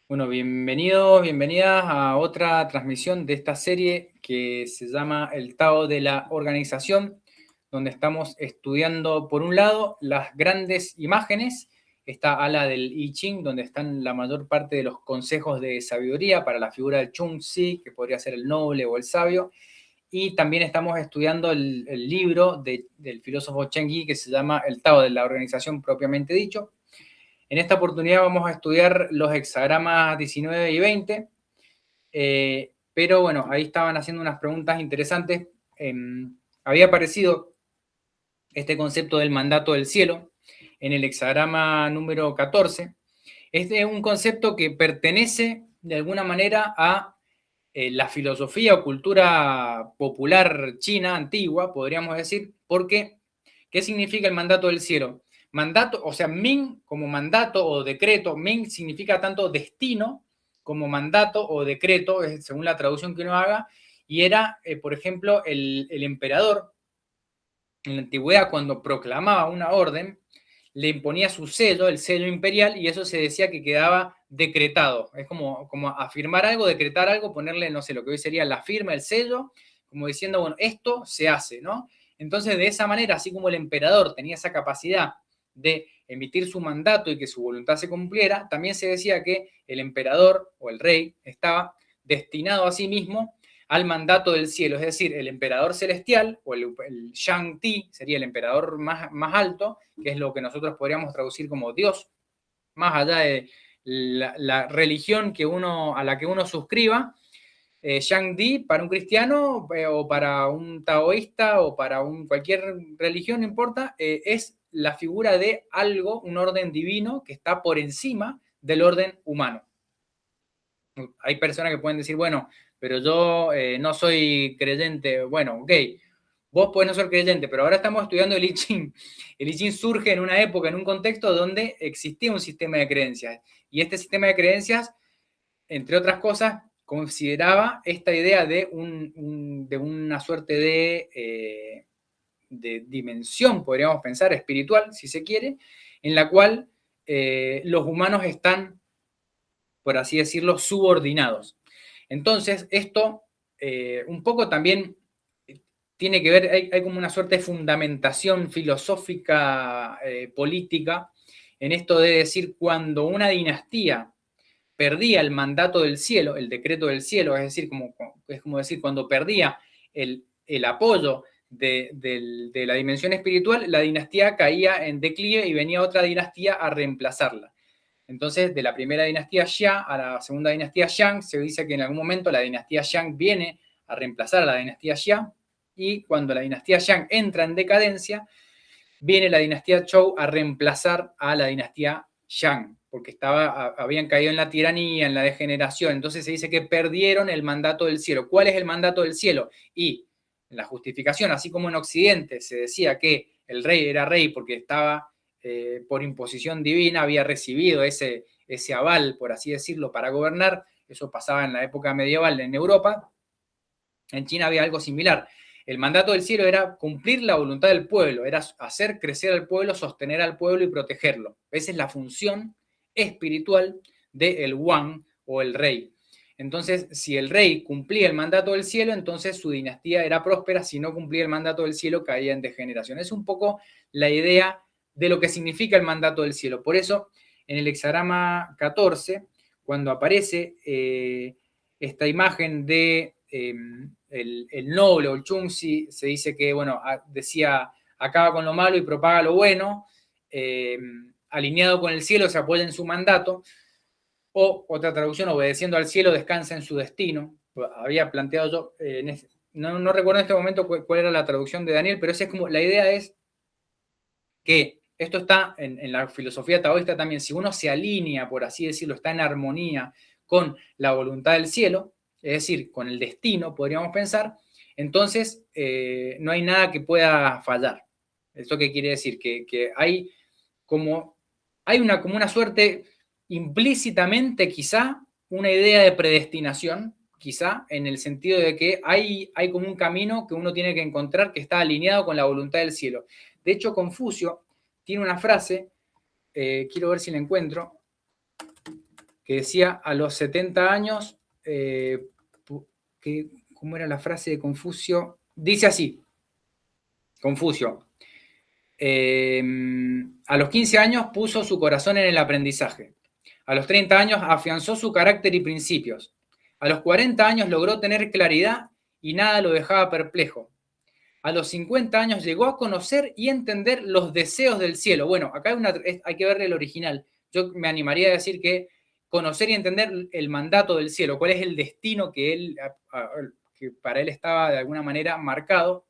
Bueno, bienvenidos, bienvenidas a otra transmisión de esta serie que se llama El Tao de la Organización, donde estamos estudiando, por un lado, las grandes imágenes, esta ala del I Ching, donde están la mayor parte de los consejos de sabiduría para la figura del Chung Si, que podría ser el noble o el sabio, y también estamos estudiando el libro del filósofo Chen Yi, que se llama El Tao de la Organización propiamente dicho. En esta oportunidad vamos a estudiar los hexagramas 19 y 20, pero bueno, ahí estaban haciendo unas preguntas interesantes. Había aparecido este concepto del mandato del cielo en el hexagrama número 14. Este es un concepto que pertenece de alguna manera a la filosofía o cultura popular china antigua, podríamos decir, porque ¿qué significa el mandato del cielo? Mandato, o sea, Ming como mandato o decreto, Ming significa tanto destino como mandato o decreto, según la traducción que uno haga, y era, por ejemplo, el emperador en la antigüedad cuando proclamaba una orden, le imponía su sello, el sello imperial, y eso se decía que quedaba decretado. Es como afirmar algo, decretar algo, ponerle, no sé, lo que hoy sería la firma, el sello, como diciendo, bueno, esto se hace, ¿no? Entonces, de esa manera, así como el emperador tenía esa capacidad de emitir su mandato y que su voluntad se cumpliera, también se decía que el emperador o el rey estaba destinado a sí mismo al mandato del cielo, es decir, el emperador celestial o el Shang Ti sería el emperador más alto, que es lo que nosotros podríamos traducir como Dios, más allá de la religión a la que uno suscriba. Shang Di para un cristiano o para un taoísta o para cualquier religión, no importa, es la figura de algo, un orden divino que está por encima del orden humano. Hay personas que pueden decir, bueno, pero yo no soy creyente. Bueno, ok, vos podés no ser creyente, pero ahora estamos estudiando el I Ching. El I Ching surge en una época, en un contexto donde existía un sistema de creencias. Y este sistema de creencias, entre otras cosas, consideraba esta idea de una suerte de dimensión, podríamos pensar, espiritual, si se quiere, en la cual los humanos están, por así decirlo, subordinados. Entonces, esto un poco también tiene que ver, hay como una suerte de fundamentación filosófica, política, en esto de decir, cuando una dinastía perdía el mandato del cielo, el decreto del cielo, es decir, es como decir, cuando perdía el apoyo de la dimensión espiritual, la dinastía caía en declive y venía otra dinastía a reemplazarla. Entonces, de la primera dinastía Xia a la segunda dinastía Shang, se dice que en algún momento la dinastía Shang viene a reemplazar a la dinastía Xia, y cuando la dinastía Shang entra en decadencia, viene la dinastía Zhou a reemplazar a la dinastía Shang, porque habían caído en la tiranía, en la degeneración. Entonces se dice que perdieron el mandato del cielo. ¿Cuál es el mandato del cielo? Y en la justificación, así como en Occidente se decía que el rey era rey porque estaba por imposición divina, había recibido ese aval, por así decirlo, para gobernar. Eso pasaba en la época medieval en Europa. En China había algo similar. El mandato del cielo era cumplir la voluntad del pueblo, era hacer crecer al pueblo, sostener al pueblo y protegerlo. Esa es la función espiritual del Wang o el rey. Entonces, si el rey cumplía el mandato del cielo, entonces su dinastía era próspera. Si no cumplía el mandato del cielo, caía en degeneración. Es un poco la idea de lo que significa el mandato del cielo. Por eso, en el hexagrama 14, cuando aparece esta imagen de el noble o el Chungsi, se dice que, bueno, decía, acaba con lo malo y propaga lo bueno, alineado con el cielo, se apoya en su mandato, o otra traducción, obedeciendo al cielo, descansa en su destino. Había planteado yo, no recuerdo en este momento cuál era la traducción de Daniel, pero esa es como, la idea es que esto está en la filosofía taoísta también, si uno se alinea, por así decirlo, está en armonía con la voluntad del cielo, es decir, con el destino, podríamos pensar, entonces no hay nada que pueda fallar. ¿Esto qué quiere decir? Que hay como una suerte implícitamente quizá una idea de predestinación, quizá en el sentido de que hay como un camino que uno tiene que encontrar que está alineado con la voluntad del cielo. De hecho, Confucio tiene una frase, quiero ver si la encuentro, que decía a los 70 años, ¿cómo era la frase de Confucio? Dice así, Confucio, a los 15 años puso su corazón en el aprendizaje. A los 30 años afianzó su carácter y principios. A los 40 años logró tener claridad y nada lo dejaba perplejo. A los 50 años llegó a conocer y entender los deseos del cielo. Bueno, acá hay que verle el original. Yo me animaría a decir que conocer y entender el mandato del cielo, cuál es el destino que para él estaba de alguna manera marcado.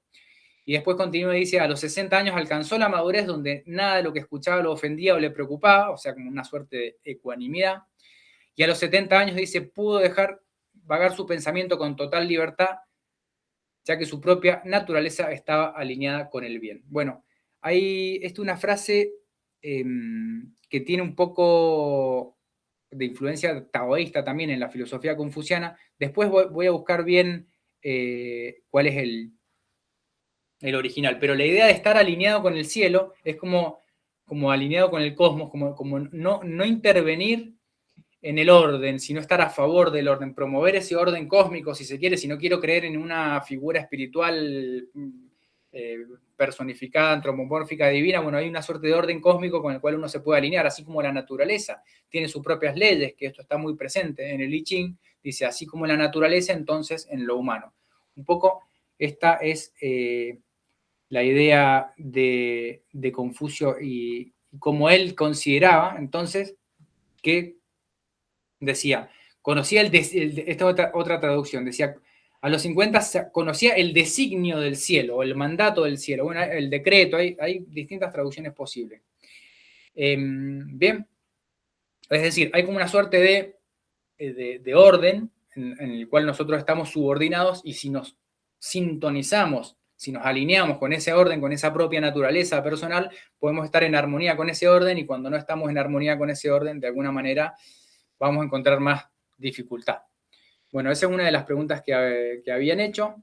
Y después continúa y dice, a los 60 años alcanzó la madurez donde nada de lo que escuchaba lo ofendía o le preocupaba, o sea, como una suerte de ecuanimidad. Y a los 70 años dice, pudo dejar vagar su pensamiento con total libertad, ya que su propia naturaleza estaba alineada con el bien. Bueno, hay una frase que tiene un poco de influencia taoísta también en la filosofía confuciana. Después voy a buscar bien cuál es el original, pero la idea de estar alineado con el cielo es como alineado con el cosmos, como no intervenir en el orden, sino estar a favor del orden, promover ese orden cósmico, si se quiere, si no quiero creer en una figura espiritual personificada, antropomórfica, divina, bueno, hay una suerte de orden cósmico con el cual uno se puede alinear, así como la naturaleza tiene sus propias leyes, que esto está muy presente en el I Ching, dice, así como la naturaleza, entonces en lo humano. Un poco esta es la idea de Confucio y como él consideraba, entonces, que decía, conocía esta otra traducción, decía, a los 50 conocía el designio del cielo, o el mandato del cielo, bueno, el decreto, hay distintas traducciones posibles. Bien, es decir, hay como una suerte de orden en el cual nosotros estamos subordinados y si nos sintonizamos, si nos alineamos con ese orden, con esa propia naturaleza personal, podemos estar en armonía con ese orden y cuando no estamos en armonía con ese orden, de alguna manera vamos a encontrar más dificultad. Bueno, esa es una de las preguntas que habían hecho.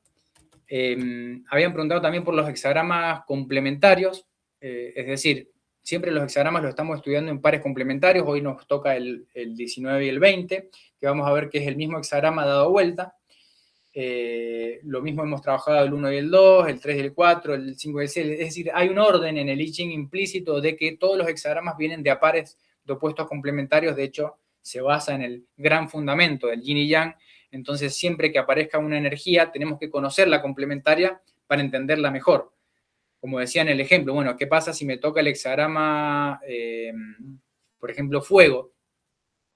Habían preguntado también por los hexagramas complementarios, es decir, siempre los hexagramas los estamos estudiando en pares complementarios, hoy nos toca el 19 y el 20, que vamos a ver que es el mismo hexagrama dado vuelta. Lo mismo hemos trabajado el 1 y el 2, el 3 y el 4, el 5 y el 6, es decir, hay un orden en el I Ching implícito de que todos los hexagramas vienen de a pares de opuestos complementarios, de hecho se basa en el gran fundamento del yin y yang, entonces siempre que aparezca una energía tenemos que conocer la complementaria para entenderla mejor. Como decía en el ejemplo, bueno, ¿qué pasa si me toca el hexagrama, por ejemplo, fuego?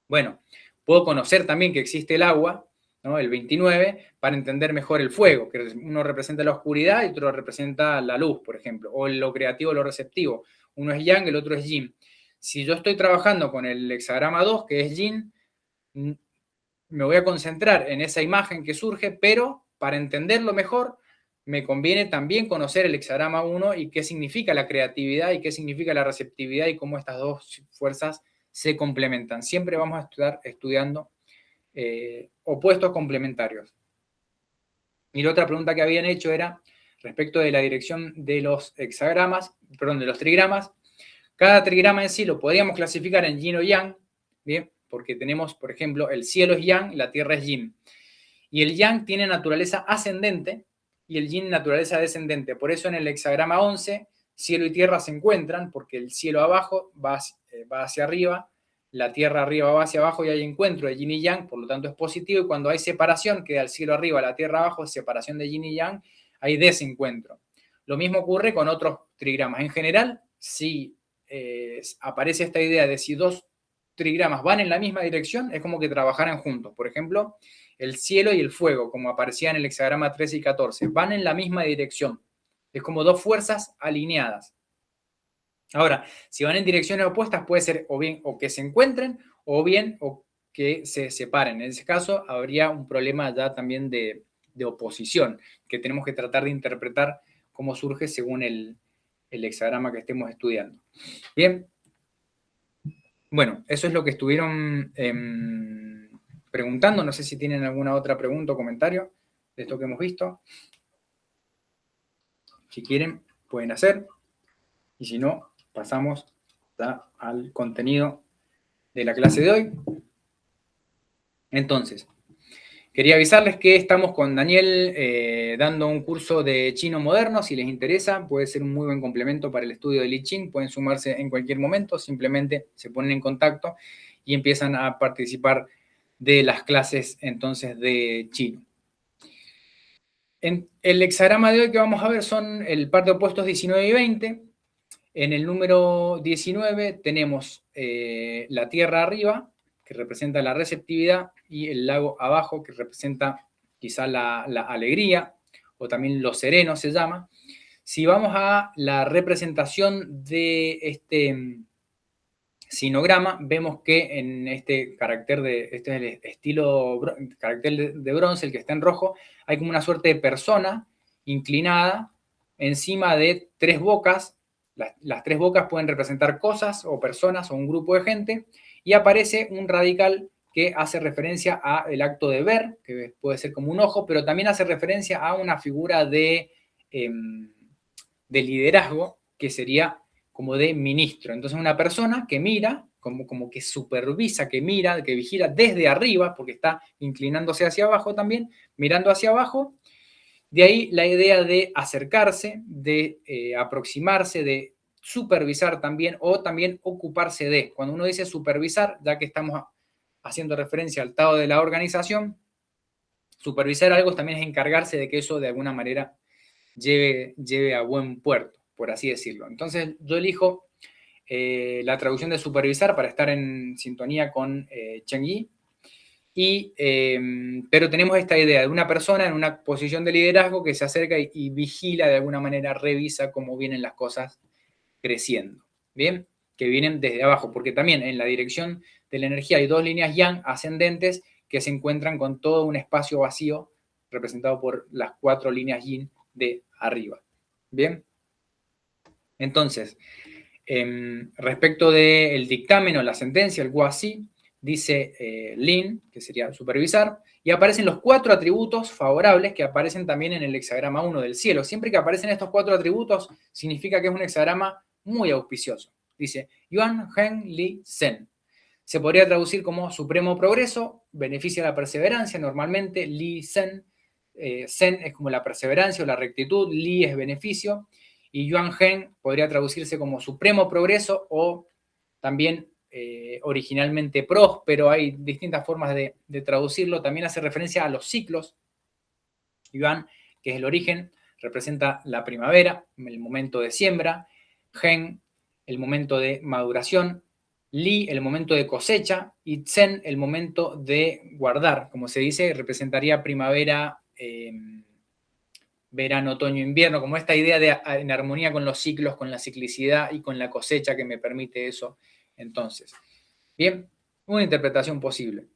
Bueno, puedo conocer también que existe el agua, ¿no? El 29, para entender mejor el fuego, que uno representa la oscuridad y otro representa la luz, por ejemplo, o lo creativo, lo receptivo. Uno es yang, el otro es yin. Si yo estoy trabajando con el hexagrama 2, que es yin, me voy a concentrar en esa imagen que surge, pero para entenderlo mejor, me conviene también conocer el hexagrama 1 y qué significa la creatividad y qué significa la receptividad y cómo estas dos fuerzas se complementan. Siempre vamos a estar estudiando opuestos complementarios. Y la otra pregunta que habían hecho era respecto de la dirección de los hexagramas, perdón, de los trigramas. Cada trigrama en sí lo podríamos clasificar en yin o yang, ¿bien? Porque tenemos, por ejemplo, el cielo es yang, la tierra es yin. Y el yang tiene naturaleza ascendente y el yin naturaleza descendente. Por eso en el hexagrama 11, cielo y tierra se encuentran, porque el cielo abajo va hacia arriba, la tierra arriba va hacia abajo y hay encuentro de yin y yang, por lo tanto es positivo. Y cuando hay separación, queda el cielo arriba, la tierra abajo, separación de yin y yang, hay desencuentro. Lo mismo ocurre con otros trigramas. En general, si aparece esta idea de si dos trigramas van en la misma dirección, es como que trabajaran juntos. Por ejemplo, el cielo y el fuego, como aparecía en el hexagrama 13 y 14, van en la misma dirección. Es como dos fuerzas alineadas. Ahora, si van en direcciones opuestas, puede ser o bien o que se encuentren o bien o que se separen. En ese caso, habría un problema ya también de oposición, que tenemos que tratar de interpretar cómo surge según el hexagrama que estemos estudiando. Bien, bueno, eso es lo que estuvieron preguntando. No sé si tienen alguna otra pregunta o comentario de esto que hemos visto. Si quieren, pueden hacer. Y si no, pasamos al contenido de la clase de hoy. Entonces, quería avisarles que estamos con Daniel dando un curso de chino moderno. Si les interesa, puede ser un muy buen complemento para el estudio de Lichín. Pueden sumarse en cualquier momento, simplemente se ponen en contacto y empiezan a participar de las clases entonces de chino. En el hexagrama de hoy que vamos a ver son el par de opuestos 19 y 20. En el número 19 tenemos la Tierra arriba, que representa la receptividad, y el lago abajo, que representa quizá la alegría, o también lo sereno se llama. Si vamos a la representación de este sinograma, vemos que en este carácter este es el estilo, carácter de bronce, el que está en rojo, hay como una suerte de persona inclinada encima de tres bocas. Las tres bocas pueden representar cosas o personas o un grupo de gente, y aparece un radical que hace referencia al acto de ver, que puede ser como un ojo, pero también hace referencia a una figura de liderazgo, que sería como de ministro. Entonces una persona que mira, como que supervisa, que mira, que vigila desde arriba, porque está inclinándose hacia abajo también, mirando hacia abajo. De ahí la idea de acercarse, de aproximarse, de supervisar también, o también ocuparse de. Cuando uno dice supervisar, ya que estamos haciendo referencia al estado de la organización, supervisar algo también es encargarse de que eso de alguna manera lleve a buen puerto, por así decirlo. Entonces yo elijo la traducción de supervisar para estar en sintonía con Cheng-Yi. Pero tenemos esta idea de una persona en una posición de liderazgo que se acerca y vigila, de alguna manera revisa cómo vienen las cosas creciendo, ¿bien? Que vienen desde abajo, porque también en la dirección de la energía hay dos líneas yang ascendentes que se encuentran con todo un espacio vacío representado por las cuatro líneas yin de arriba, ¿bien? Entonces, respecto del dictamen o la sentencia, el guasi, dice Lin, que sería supervisar, y aparecen los cuatro atributos favorables que aparecen también en el hexagrama 1 del cielo. Siempre que aparecen estos cuatro atributos, significa que es un hexagrama muy auspicioso. Dice Yuan, Heng, Li, Zen. Se podría traducir como supremo progreso, beneficia la perseverancia, normalmente Li, Zen. Zen es como la perseverancia o la rectitud, Li es beneficio, y Yuan Heng podría traducirse como supremo progreso o también originalmente próspero. Hay distintas formas de traducirlo. También hace referencia a los ciclos. Yuan, que es el origen, representa la primavera, el momento de siembra. Heng, el momento de maduración. Li, el momento de cosecha. Y Zen, el momento de guardar. Como se dice, representaría primavera, verano, otoño, invierno, como esta idea de en armonía con los ciclos, con la ciclicidad y con la cosecha que me permite eso. Entonces, bien, una interpretación posible.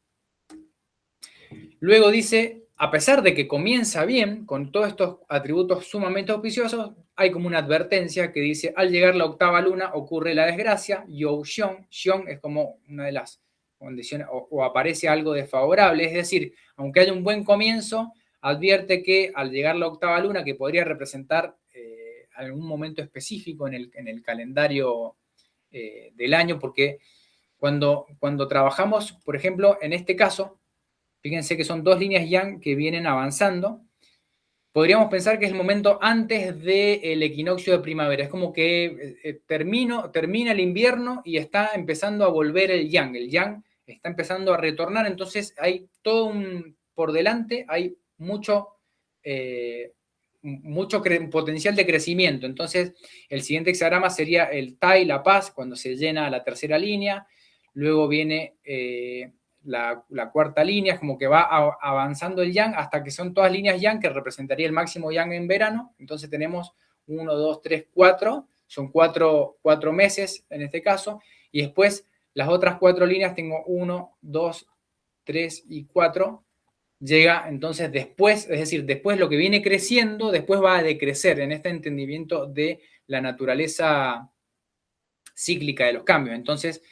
Luego dice, a pesar de que comienza bien, con todos estos atributos sumamente auspiciosos, hay como una advertencia que dice, al llegar la octava luna ocurre la desgracia, You Xiong, Xiong es como una de las condiciones, o aparece algo desfavorable, es decir, aunque haya un buen comienzo, advierte que al llegar la octava luna, que podría representar algún momento específico en el calendario del año, porque cuando trabajamos, por ejemplo, en este caso, fíjense que son dos líneas yang que vienen avanzando, podríamos pensar que es el momento antes del equinoccio de primavera. Es como que termina el invierno y está empezando a volver el yang. El yang está empezando a retornar, entonces hay todo por delante, hay mucho potencial de crecimiento. Entonces, el siguiente hexagrama sería el Tai, la paz, cuando se llena la tercera línea. Luego viene la cuarta línea, es como que va avanzando el yang hasta que son todas líneas yang, que representaría el máximo yang en verano. Entonces tenemos 1, 2, 3, 4, son cuatro meses en este caso, y después las otras cuatro líneas tengo 1, 2, 3 y 4, llega entonces después, es decir, después lo que viene creciendo, después va a decrecer en este entendimiento de la naturaleza cíclica de los cambios. Entonces,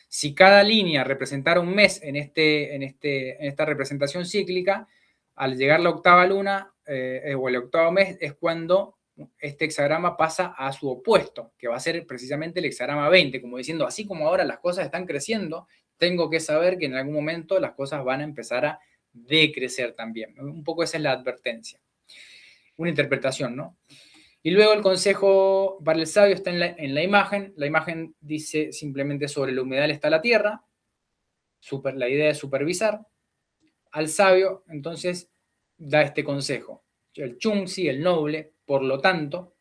si cada línea representara un mes en esta representación cíclica, al llegar la octava luna o el octavo mes es cuando este hexagrama pasa a su opuesto, que va a ser precisamente el hexagrama 20, como diciendo, así como ahora las cosas están creciendo tengo que saber que en algún momento las cosas van a empezar a decrecer también. Un poco esa es la advertencia. Una interpretación, ¿no? Y luego el consejo para el sabio está en la imagen. La imagen dice simplemente sobre el humedal está la tierra. La idea es supervisar. Al sabio, entonces, da este consejo. El chungsi, el noble, por lo tanto,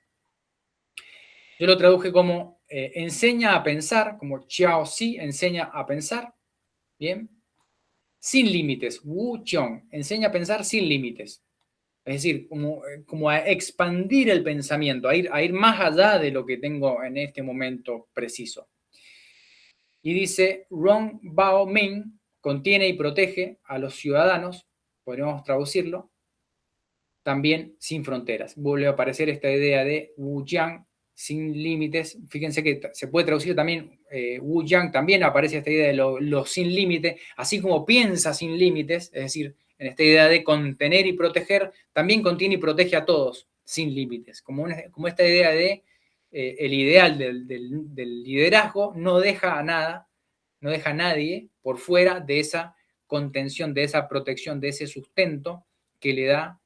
yo lo traduje como enseña a pensar, como Chiao Si, enseña a pensar, ¿bien? Sin límites. Wu Chiong, enseña a pensar sin límites. Es decir, como a expandir el pensamiento, a ir más allá de lo que tengo en este momento preciso. Y dice, Rong Bao Ming contiene y protege a los ciudadanos, podríamos traducirlo, también sin fronteras. Vuelve a aparecer esta idea de Wu Yang sin límites. Fíjense que se puede traducir también, Wu Yang también aparece esta idea de lo sin límite, así como piensa sin límites, es decir, en esta idea de contener y proteger, también contiene y protege a todos sin límites, como esta idea de el ideal del liderazgo no deja a nada, no deja a nadie por fuera de esa contención, de esa protección, de ese sustento que le da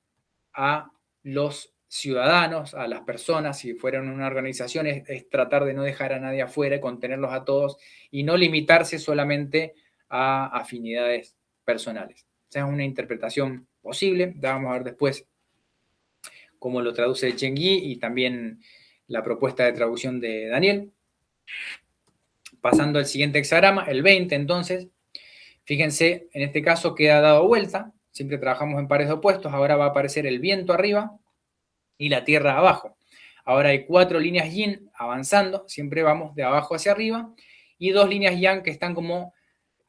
a los ciudadanos, a las personas, si fueran una organización, es tratar de no dejar a nadie afuera, contenerlos a todos y no limitarse solamente a afinidades personales. Esa es una interpretación posible, vamos a ver después cómo lo traduce Chengui y también la propuesta de traducción de Daniel. Pasando al siguiente hexagrama, el 20 entonces, fíjense, en este caso queda dado vuelta, siempre trabajamos en pares opuestos, ahora va a aparecer el viento arriba y la tierra abajo. Ahora hay 4 líneas yin avanzando, siempre vamos de abajo hacia arriba, y 2 líneas yang que están como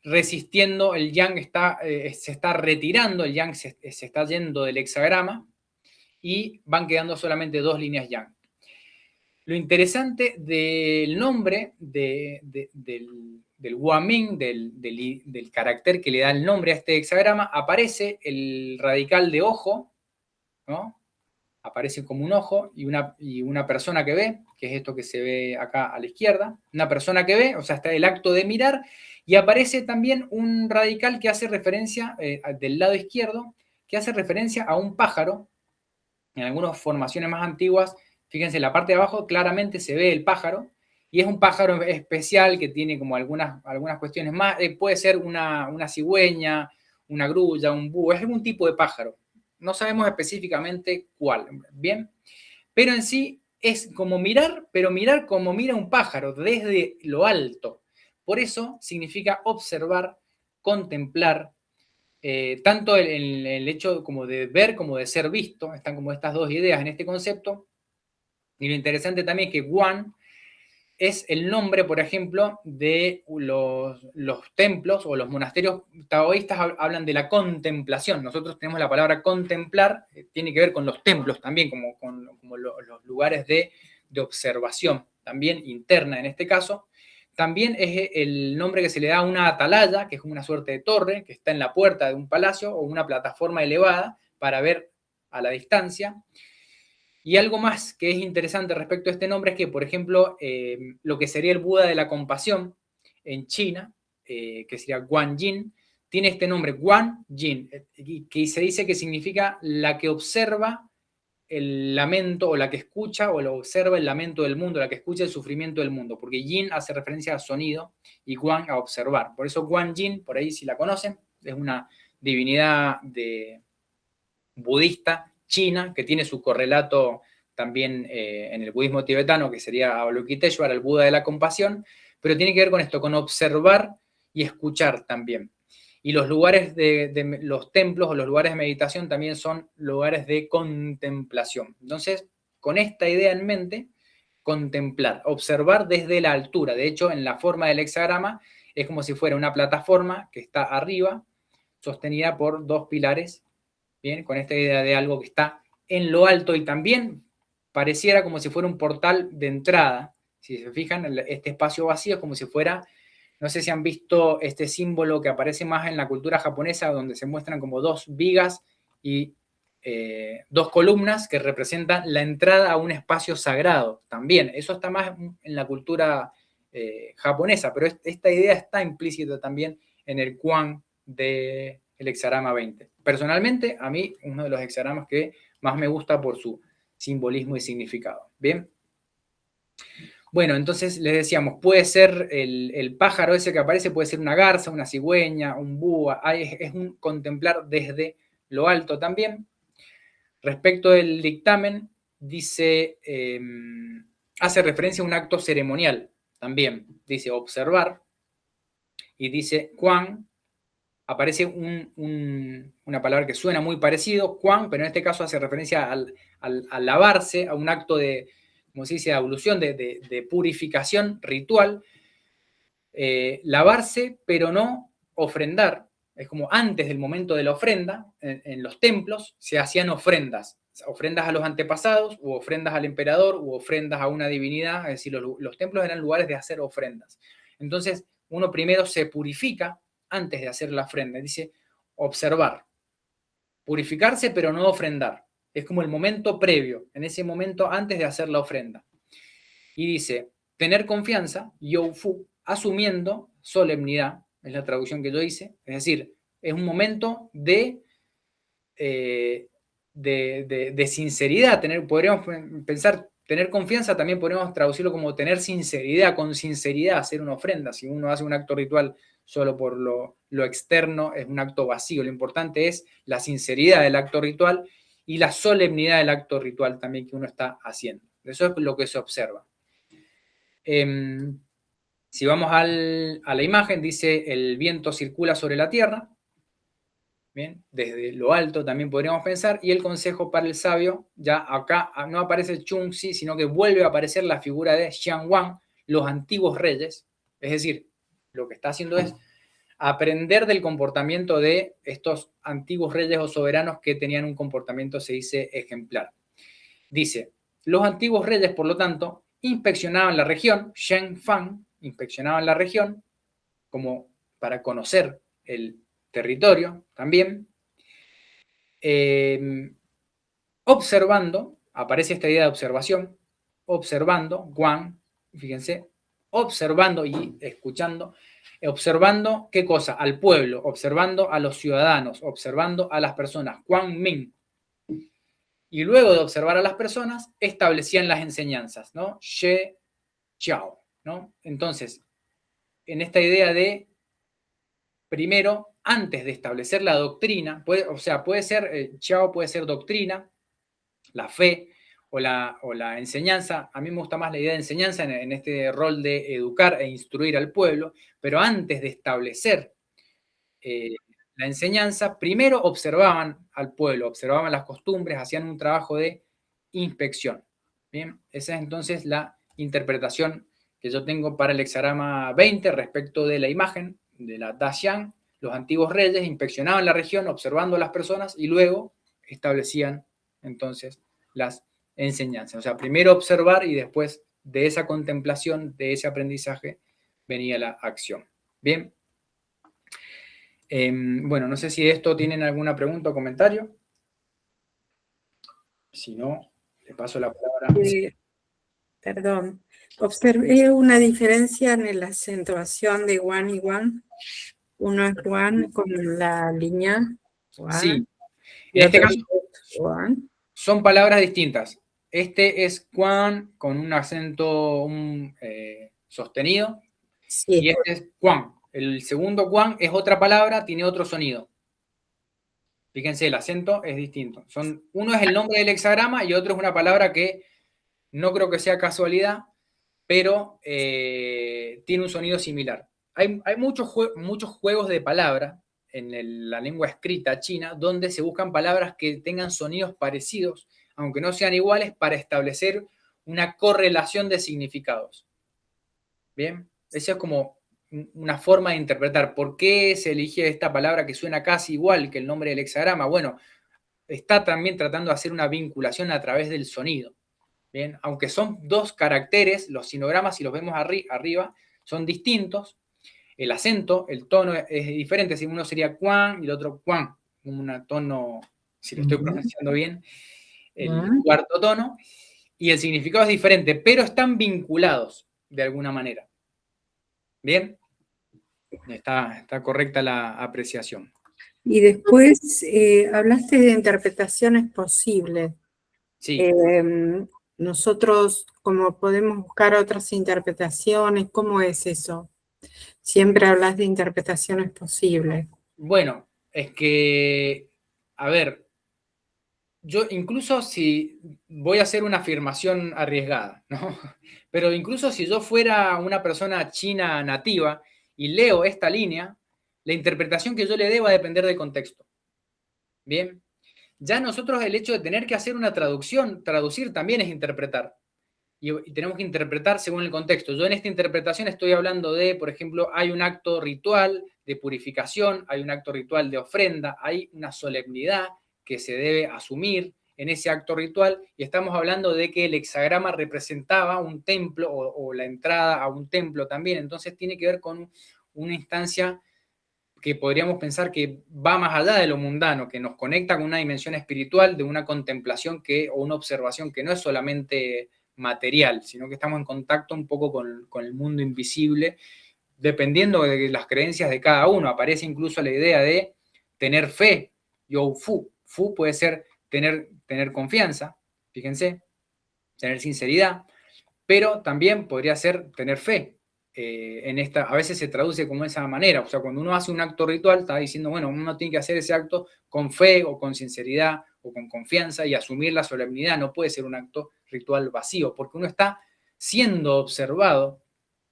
resistiendo, el yang se está retirando, el yang se está yendo del hexagrama, y van quedando solamente 2 líneas yang. Lo interesante del nombre del Guaming, del carácter que le da el nombre a este hexagrama, aparece el radical de ojo, ¿no? Aparece como un ojo y una persona que ve, que es esto que se ve acá a la izquierda, una persona que ve, o sea, está el acto de mirar, y aparece también un radical que hace referencia, del lado izquierdo, que hace referencia a un pájaro. En algunas formaciones más antiguas, fíjense, en la parte de abajo claramente se ve el pájaro, y es un pájaro especial que tiene como algunas cuestiones más, puede ser una cigüeña, una grulla, un búho, es algún tipo de pájaro. No sabemos específicamente cuál, ¿bien? Pero en sí es como mirar, pero mirar como mira un pájaro, desde lo alto. Por eso significa observar, contemplar, tanto el hecho como de ver como de ser visto, están como estas dos ideas en este concepto. Y lo interesante también es que Guan es el nombre, por ejemplo, de los templos o los monasterios taoístas hablan de la contemplación. Nosotros tenemos la palabra contemplar, tiene que ver con los templos también, como los lugares de observación, también interna en este caso. También es el nombre que se le da a una atalaya, que es una suerte de torre, que está en la puerta de un palacio o una plataforma elevada para ver a la distancia. Y algo más que es interesante respecto a este nombre es que, por ejemplo, lo que sería el Buda de la compasión en China, que sería Guan Yin, tiene este nombre, Guan Yin, que se dice que significa la que observa el lamento, o la que escucha o lo observa el lamento del mundo, la que escucha el sufrimiento del mundo, porque Yin hace referencia a sonido y Guan a observar. Por eso Guan Yin, por ahí si la conocen, es una divinidad budista china, que tiene su correlato también en el budismo tibetano, que sería Avalokiteshvara, el Buda de la compasión, pero tiene que ver con esto, con observar y escuchar también. Y los lugares de los templos o los lugares de meditación también son lugares de contemplación. Entonces, con esta idea en mente, contemplar, observar desde la altura. De hecho, en la forma del hexagrama es como si fuera una plataforma que está arriba, sostenida por 2 pilares, bien, con esta idea de algo que está en lo alto, y también pareciera como si fuera un portal de entrada. Si se fijan, este espacio vacío es como si fuera, no sé si han visto este símbolo que aparece más en la cultura japonesa, donde se muestran como 2 vigas y 2 columnas que representan la entrada a un espacio sagrado. También, eso está más en la cultura japonesa, pero esta idea está implícita también en el Kwan del hexagrama 20. Personalmente, a mí, uno de los hexagramas que más me gusta por su simbolismo y significado. Bien. Bueno, entonces les decíamos, puede ser el pájaro ese que aparece, puede ser una garza, una cigüeña, un búho, es un contemplar desde lo alto también. Respecto del dictamen, dice, hace referencia a un acto ceremonial también, dice observar, y dice Kwan, aparece una palabra que suena muy parecido, Kwan, pero en este caso hace referencia al lavarse, a un acto de, como se dice, de ablución, de purificación ritual, lavarse, pero no ofrendar. Es como antes del momento de la ofrenda, en los templos se hacían ofrendas a los antepasados, u ofrendas al emperador, u ofrendas a una divinidad, es decir, los templos eran lugares de hacer ofrendas. Entonces, uno primero se purifica antes de hacer la ofrenda, dice observar, purificarse pero no ofrendar, es como el momento previo, en ese momento antes de hacer la ofrenda. Y dice, tener confianza, youfu, asumiendo solemnidad, es la traducción que yo hice, es decir, es un momento de sinceridad, podríamos pensar, tener confianza también podríamos traducirlo como tener sinceridad, con sinceridad hacer una ofrenda. Si uno hace un acto ritual solo por lo externo, es un acto vacío. Lo importante es la sinceridad del acto ritual y la solemnidad del acto ritual también que uno está haciendo. Eso es lo que se observa. Si vamos a la imagen, dice el viento circula sobre la tierra. Bien, desde lo alto también podríamos pensar, y el consejo para el sabio, ya acá no aparece Chunxi, sino que vuelve a aparecer la figura de Xianguang, los antiguos reyes, es decir, lo que está haciendo es aprender del comportamiento de estos antiguos reyes o soberanos que tenían un comportamiento, se dice, ejemplar. Dice, los antiguos reyes, por lo tanto, inspeccionaban la región, Shen Fan, inspeccionaban la región, como para conocer el territorio también, observando, aparece esta idea de observación, observando, Guan, fíjense, observando y escuchando, observando qué cosa, al pueblo, observando a los ciudadanos, observando a las personas, Guan Min. Y luego de observar a las personas, establecían las enseñanzas, ¿no? She, Chao, ¿no? Entonces, en esta idea de primero, antes de establecer la doctrina, puede ser, Chao puede ser doctrina, la fe o la enseñanza. A mí me gusta más la idea de enseñanza en este rol de educar e instruir al pueblo, pero antes de establecer la enseñanza, primero observaban al pueblo, observaban las costumbres, hacían un trabajo de inspección. Bien, esa es entonces la interpretación que yo tengo para el hexagrama 20 respecto de la imagen de la Daxiang. Los antiguos reyes inspeccionaban la región observando a las personas y luego establecían entonces las enseñanzas. O sea, primero observar y después de esa contemplación, de ese aprendizaje, venía la acción. Bien. Bueno, no sé si de esto tienen alguna pregunta o comentario. Si no, le paso la palabra. Perdón, observé una diferencia en la acentuación de Guan y Guan. Uno es Guan con la línea Guan. Sí, en este caso Guan. son palabras distintas. Este es Guan con un acento sostenido, Sí. Y este es Guan. El segundo Guan es otra palabra, tiene otro sonido. Fíjense, el acento es distinto. Uno es el nombre del hexagrama y otro es una palabra que no creo que sea casualidad, pero tiene un sonido similar. Hay muchos juegos de palabras en la lengua escrita china donde se buscan palabras que tengan sonidos parecidos, aunque no sean iguales, para establecer una correlación de significados. Bien, esa es como una forma de interpretar. ¿Por qué se elige esta palabra que suena casi igual que el nombre del hexagrama? Bueno, está también tratando de hacer una vinculación a través del sonido. Bien, aunque son dos caracteres, los sinogramas, si los vemos arriba, son distintos. El acento, el tono es diferente. Si uno sería Quan y el otro Quan, un tono, si lo estoy pronunciando bien, el cuarto tono. Y el significado es diferente, pero están vinculados de alguna manera. ¿Bien? Está correcta la apreciación. Y después hablaste de interpretaciones posibles. Sí. Nosotros, como podemos buscar otras interpretaciones, ¿cómo es eso? Siempre hablas de interpretaciones posibles. Bueno, es que, a ver, yo incluso si voy a hacer una afirmación arriesgada, ¿no? Pero incluso si yo fuera una persona china nativa y leo esta línea, la interpretación que yo le dé va a depender del contexto. Bien, ya nosotros el hecho de tener que hacer una traducción, traducir también es interpretar. Y tenemos que interpretar según el contexto. Yo en esta interpretación estoy hablando de, por ejemplo, hay un acto ritual de purificación, hay un acto ritual de ofrenda, hay una solemnidad que se debe asumir en ese acto ritual, y estamos hablando de que el hexagrama representaba un templo o la entrada a un templo también, entonces tiene que ver con una instancia que podríamos pensar que va más allá de lo mundano, que nos conecta con una dimensión espiritual, de una contemplación o una observación que no es solamente material, sino que estamos en contacto un poco con el mundo invisible, dependiendo de las creencias de cada uno. Aparece incluso la idea de tener fe, yo fu. Fu puede ser tener confianza, fíjense, tener sinceridad, pero también podría ser tener fe. A veces se traduce como de esa manera, o sea, cuando uno hace un acto ritual, está diciendo, bueno, uno tiene que hacer ese acto con fe o con sinceridad o con confianza y asumir la solemnidad, no puede ser un acto ritual vacío, porque uno está siendo observado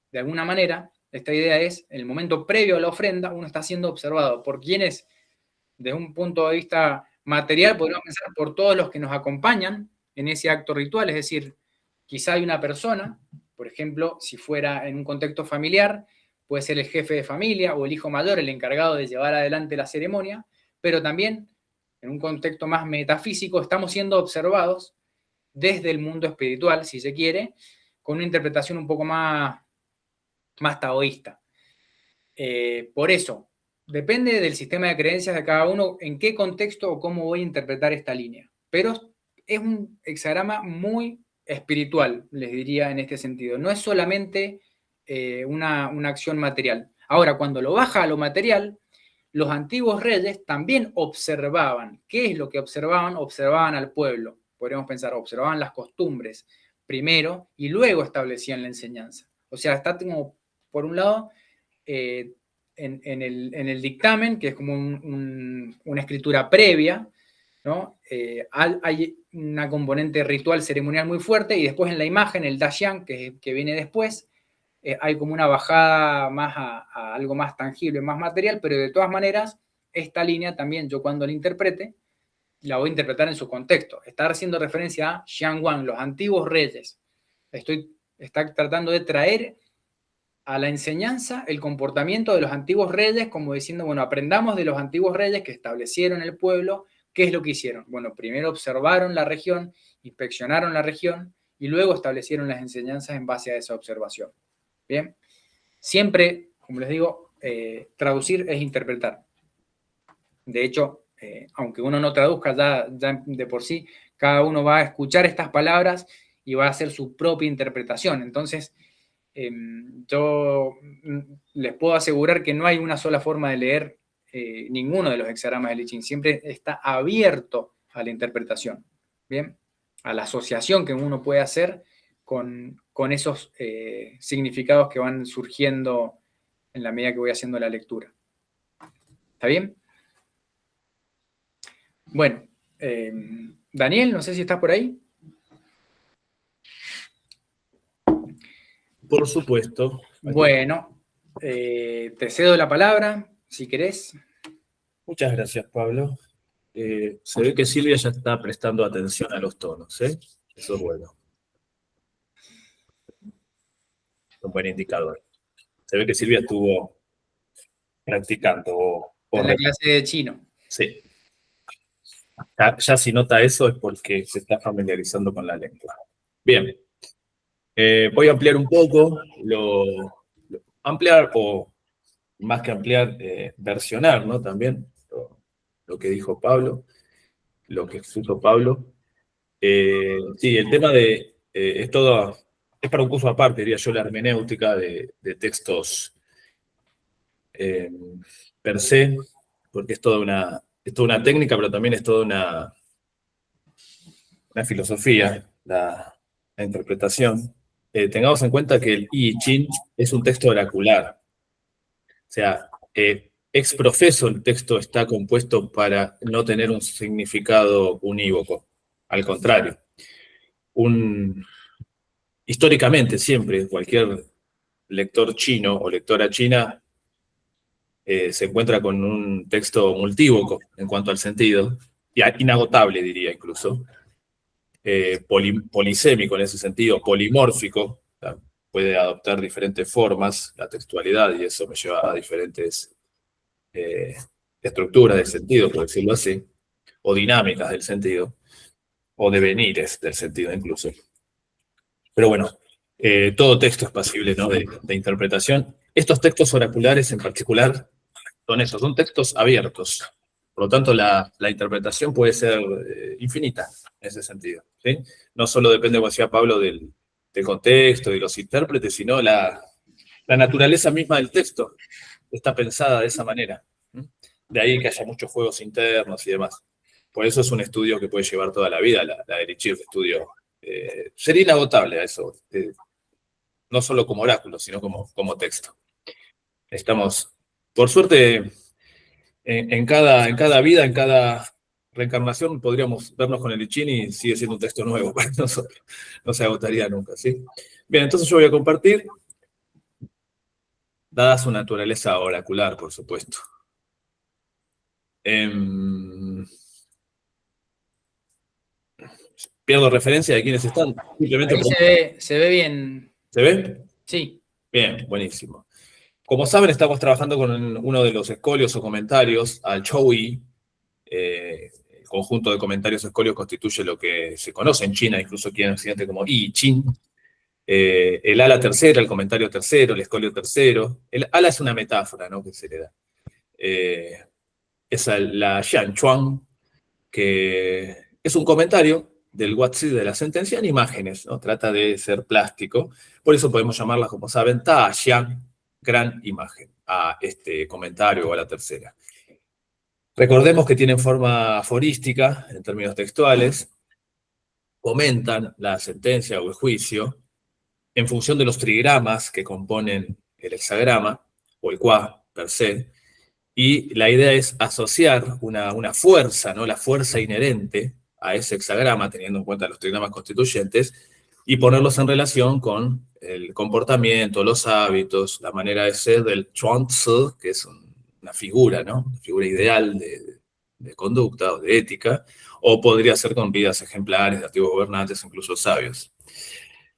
de alguna manera. Esta idea es, en el momento previo a la ofrenda, uno está siendo observado por quienes, desde un punto de vista material, podríamos pensar por todos los que nos acompañan en ese acto ritual, es decir, quizá hay una persona, por ejemplo, si fuera en un contexto familiar, puede ser el jefe de familia o el hijo mayor el encargado de llevar adelante la ceremonia, pero también en un contexto más metafísico estamos siendo observados desde el mundo espiritual, si se quiere, con una interpretación un poco más taoísta. Por eso, depende del sistema de creencias de cada uno en qué contexto o cómo voy a interpretar esta línea. Pero es un hexagrama muy espiritual, les diría en este sentido. No es solamente una acción material. Ahora, cuando lo baja a lo material, los antiguos reyes también observaban. ¿Qué es lo que observaban? Observaban al pueblo. Podríamos pensar, observaban las costumbres primero y luego establecían la enseñanza. O sea, está como, por un lado, en el dictamen, que es como una escritura previa, ¿no? Hay una componente ritual ceremonial muy fuerte, y después en la imagen, el Dayan, que viene después, hay como una bajada más a algo más tangible, más material, pero de todas maneras, esta línea también, yo cuando la interprete, la voy a interpretar en su contexto. Está haciendo referencia a Xiangwan, los antiguos reyes. Está tratando de traer a la enseñanza el comportamiento de los antiguos reyes, como diciendo, bueno, aprendamos de los antiguos reyes que establecieron el pueblo. ¿Qué es lo que hicieron? Bueno, primero observaron la región, inspeccionaron la región y luego establecieron las enseñanzas en base a esa observación. Bien, siempre, como les digo, traducir es interpretar. De hecho, aunque uno no traduzca ya de por sí, cada uno va a escuchar estas palabras y va a hacer su propia interpretación. Entonces, yo les puedo asegurar que no hay una sola forma de leer ninguno de los hexagramas de I Ching. Siempre está abierto a la interpretación, ¿bien? A la asociación que uno puede hacer con esos significados que van surgiendo en la medida que voy haciendo la lectura. ¿Está bien? Bueno, Daniel, no sé si estás por ahí. Por supuesto. Bueno, te cedo la palabra, si querés. Muchas gracias, Pablo. Se ve que Silvia ya está prestando atención a los tonos, ¿eh? Eso es bueno. Un buen indicador. Se ve que Silvia estuvo practicando. En la clase de chino. Sí. Ya si nota eso es porque se está familiarizando con la lengua. Bien. Voy a ampliar un poco, ampliar o más que ampliar, versionar, ¿no? También lo que dijo Pablo, lo que expuso Pablo. Sí, el tema es para un curso aparte, diría yo, la hermenéutica de textos per se, porque es toda una técnica, pero también es toda una filosofía, la interpretación. Tengamos en cuenta que el I Ching es un texto oracular. O sea, ex profeso el texto está compuesto para no tener un significado unívoco. Al contrario, históricamente siempre cualquier lector chino o lectora china se encuentra con un texto multívoco en cuanto al sentido, y inagotable diría incluso, polisémico en ese sentido, polimórfico, o sea, puede adoptar diferentes formas, la textualidad, y eso me lleva a diferentes estructuras del sentido, por decirlo así, o dinámicas del sentido, o devenires del sentido incluso. Pero bueno, todo texto es pasible, ¿no?, de interpretación. Estos textos oraculares en particular son esos, son textos abiertos. Por lo tanto, la interpretación puede ser infinita en ese sentido, ¿sí? No solo depende, como decía Pablo, del contexto y los intérpretes, sino la naturaleza misma del texto está pensada de esa manera. De ahí que haya muchos juegos internos y demás. Por eso es un estudio que puede llevar toda la vida, la de Lichir, estudio. Sería inagotable a eso, no solo como oráculo, sino como texto. Estamos, por suerte, en cada vida, en cada reencarnación, podríamos vernos con el I Ching y sigue siendo un texto nuevo para nosotros. No se agotaría nunca, ¿sí? Bien, entonces yo voy a compartir, dada su naturaleza oracular, por supuesto. Pierdo referencia de quiénes están. Simplemente ahí se ve bien. ¿Se ve? Sí. Bien, buenísimo. Como saben, estamos trabajando con uno de los escolios o comentarios al Chou-I. El conjunto de comentarios escolios constituye lo que se conoce en China, incluso aquí en Occidente, como I Ching. El ala tercera, el comentario tercero, el escolio tercero. El ala es una metáfora, ¿no?, que se le da. Es la Xian Chuang, que es un comentario del Guatzi de la sentencia en imágenes, ¿no? Trata de ser plástico. Por eso podemos llamarla, como saben, Ta Xian, gran imagen, a este comentario o a la tercera. Recordemos que tienen forma aforística en términos textuales, comentan la sentencia o el juicio en función de los trigramas que componen el hexagrama o el qua per se, y la idea es asociar una fuerza, ¿no?, la fuerza inherente a ese hexagrama, teniendo en cuenta los trigramas constituyentes, y ponerlos en relación con el comportamiento, los hábitos, la manera de ser del Chuang-Tzu, que es una figura, ¿no?, una figura ideal de conducta o de ética, o podría ser con vidas ejemplares de antiguos gobernantes, incluso sabios.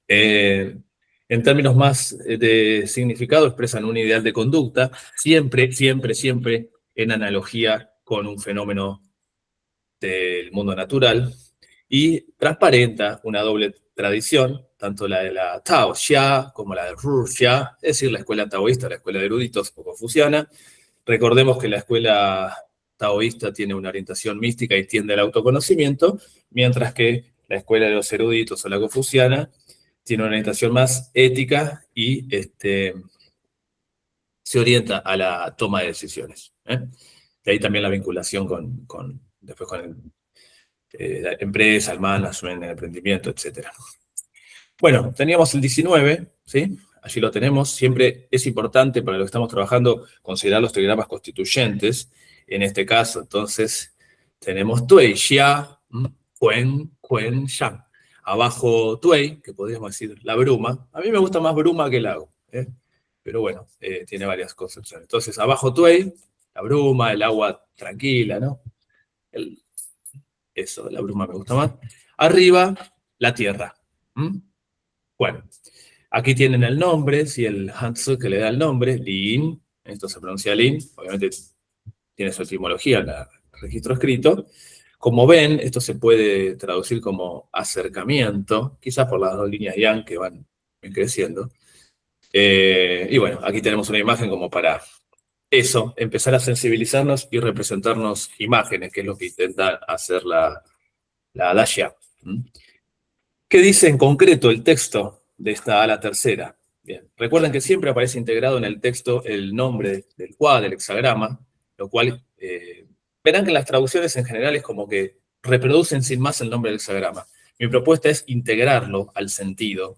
En términos más de significado, expresan un ideal de conducta, siempre, siempre, siempre en analogía con un fenómeno del mundo natural, y transparenta una doble tradición, tanto la de la Tao Xia como la de Ru Xia, es decir, la escuela taoísta, la escuela de eruditos o confuciana. Recordemos que la escuela taoísta tiene una orientación mística y tiende al autoconocimiento, mientras que la escuela de los eruditos o la confuciana tiene una orientación más ética y se orienta a la toma de decisiones. De ahí también la vinculación después con la empresa, el management, el emprendimiento, etc. Bueno, teníamos el 19, ¿sí? Allí lo tenemos. Siempre es importante para lo que estamos trabajando considerar los trigramas constituyentes. En este caso, entonces, tenemos Tui, Xia, Quen, Shang. Abajo Tuey, que podríamos decir la bruma. A mí me gusta más bruma que lago, pero bueno, tiene varias concepciones. Entonces, abajo Tuey, la bruma, el agua tranquila, ¿no? Eso, la bruma me gusta más. Arriba, la tierra. Bueno, aquí tienen el nombre, si el Hanzi que le da el nombre, Lin, esto se pronuncia Lin, obviamente tiene su etimología, el registro escrito. Como ven, esto se puede traducir como acercamiento, quizás por las dos líneas yang que van creciendo. Y bueno, aquí tenemos una imagen como para eso, empezar a sensibilizarnos y representarnos imágenes, que es lo que intenta hacer la Daxia. ¿Qué dice en concreto el texto de esta ala tercera? Bien, recuerden que siempre aparece integrado en el texto el nombre del Hua, del hexagrama, lo cual verán que en las traducciones en general es como que reproducen sin más el nombre del hexagrama. Mi propuesta es integrarlo al sentido,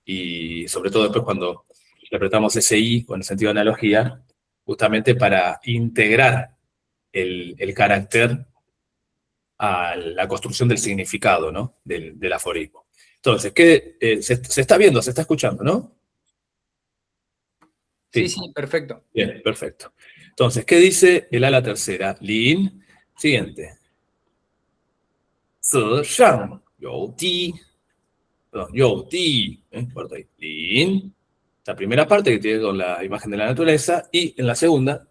y sobre todo después cuando interpretamos ese I con el sentido de analogía, justamente para integrar el carácter a la construcción del significado, ¿no? del aforismo. Entonces, se está viendo, se está escuchando, ¿no? Sí, sí, perfecto. Bien, perfecto. Entonces, ¿qué dice el ala tercera? Lin, siguiente. Zi shang you di. Perdón, you di. Corta ahí. Lin. La primera parte que tiene con la imagen de la naturaleza, y en la segunda,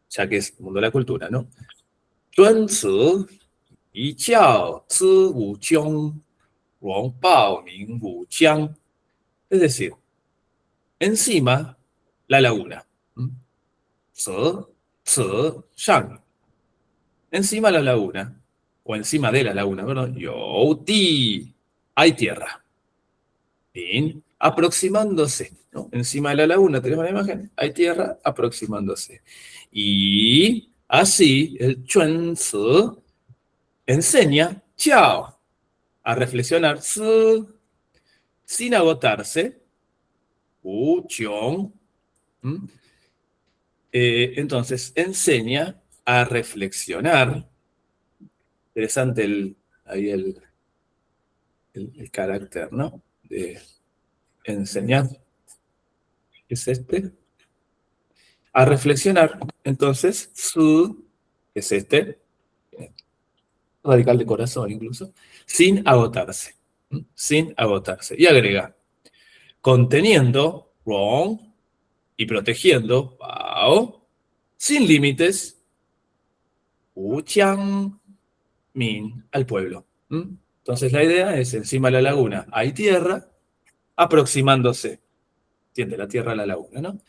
ya que es el mundo de la cultura, ¿no? Zhuan zi yi jiao zi wu jiong rong bao ming wu jiang. Es decir, encima la laguna. Zi, zi, shang. Encima la laguna, o encima de la laguna, perdón. You di. Hay tierra. Bin, aproximándose, ¿no? Encima de la laguna tenemos la imagen, hay tierra aproximándose. Y así el Chuan Zi enseña, chao, a reflexionar sin agotarse. Wu Chiong. Entonces, enseña a reflexionar. Interesante ahí el carácter, ¿no? De enseñar. Es este. A reflexionar, entonces, su es este, radical de corazón incluso, sin agotarse. Sin agotarse. Y agrega, conteniendo, wrong, y protegiendo, Bao, sin límites, Wu Qiang Min, al pueblo. Entonces la idea es, encima de la laguna hay tierra, aproximándose. Entiende, la tierra a la laguna, ¿no?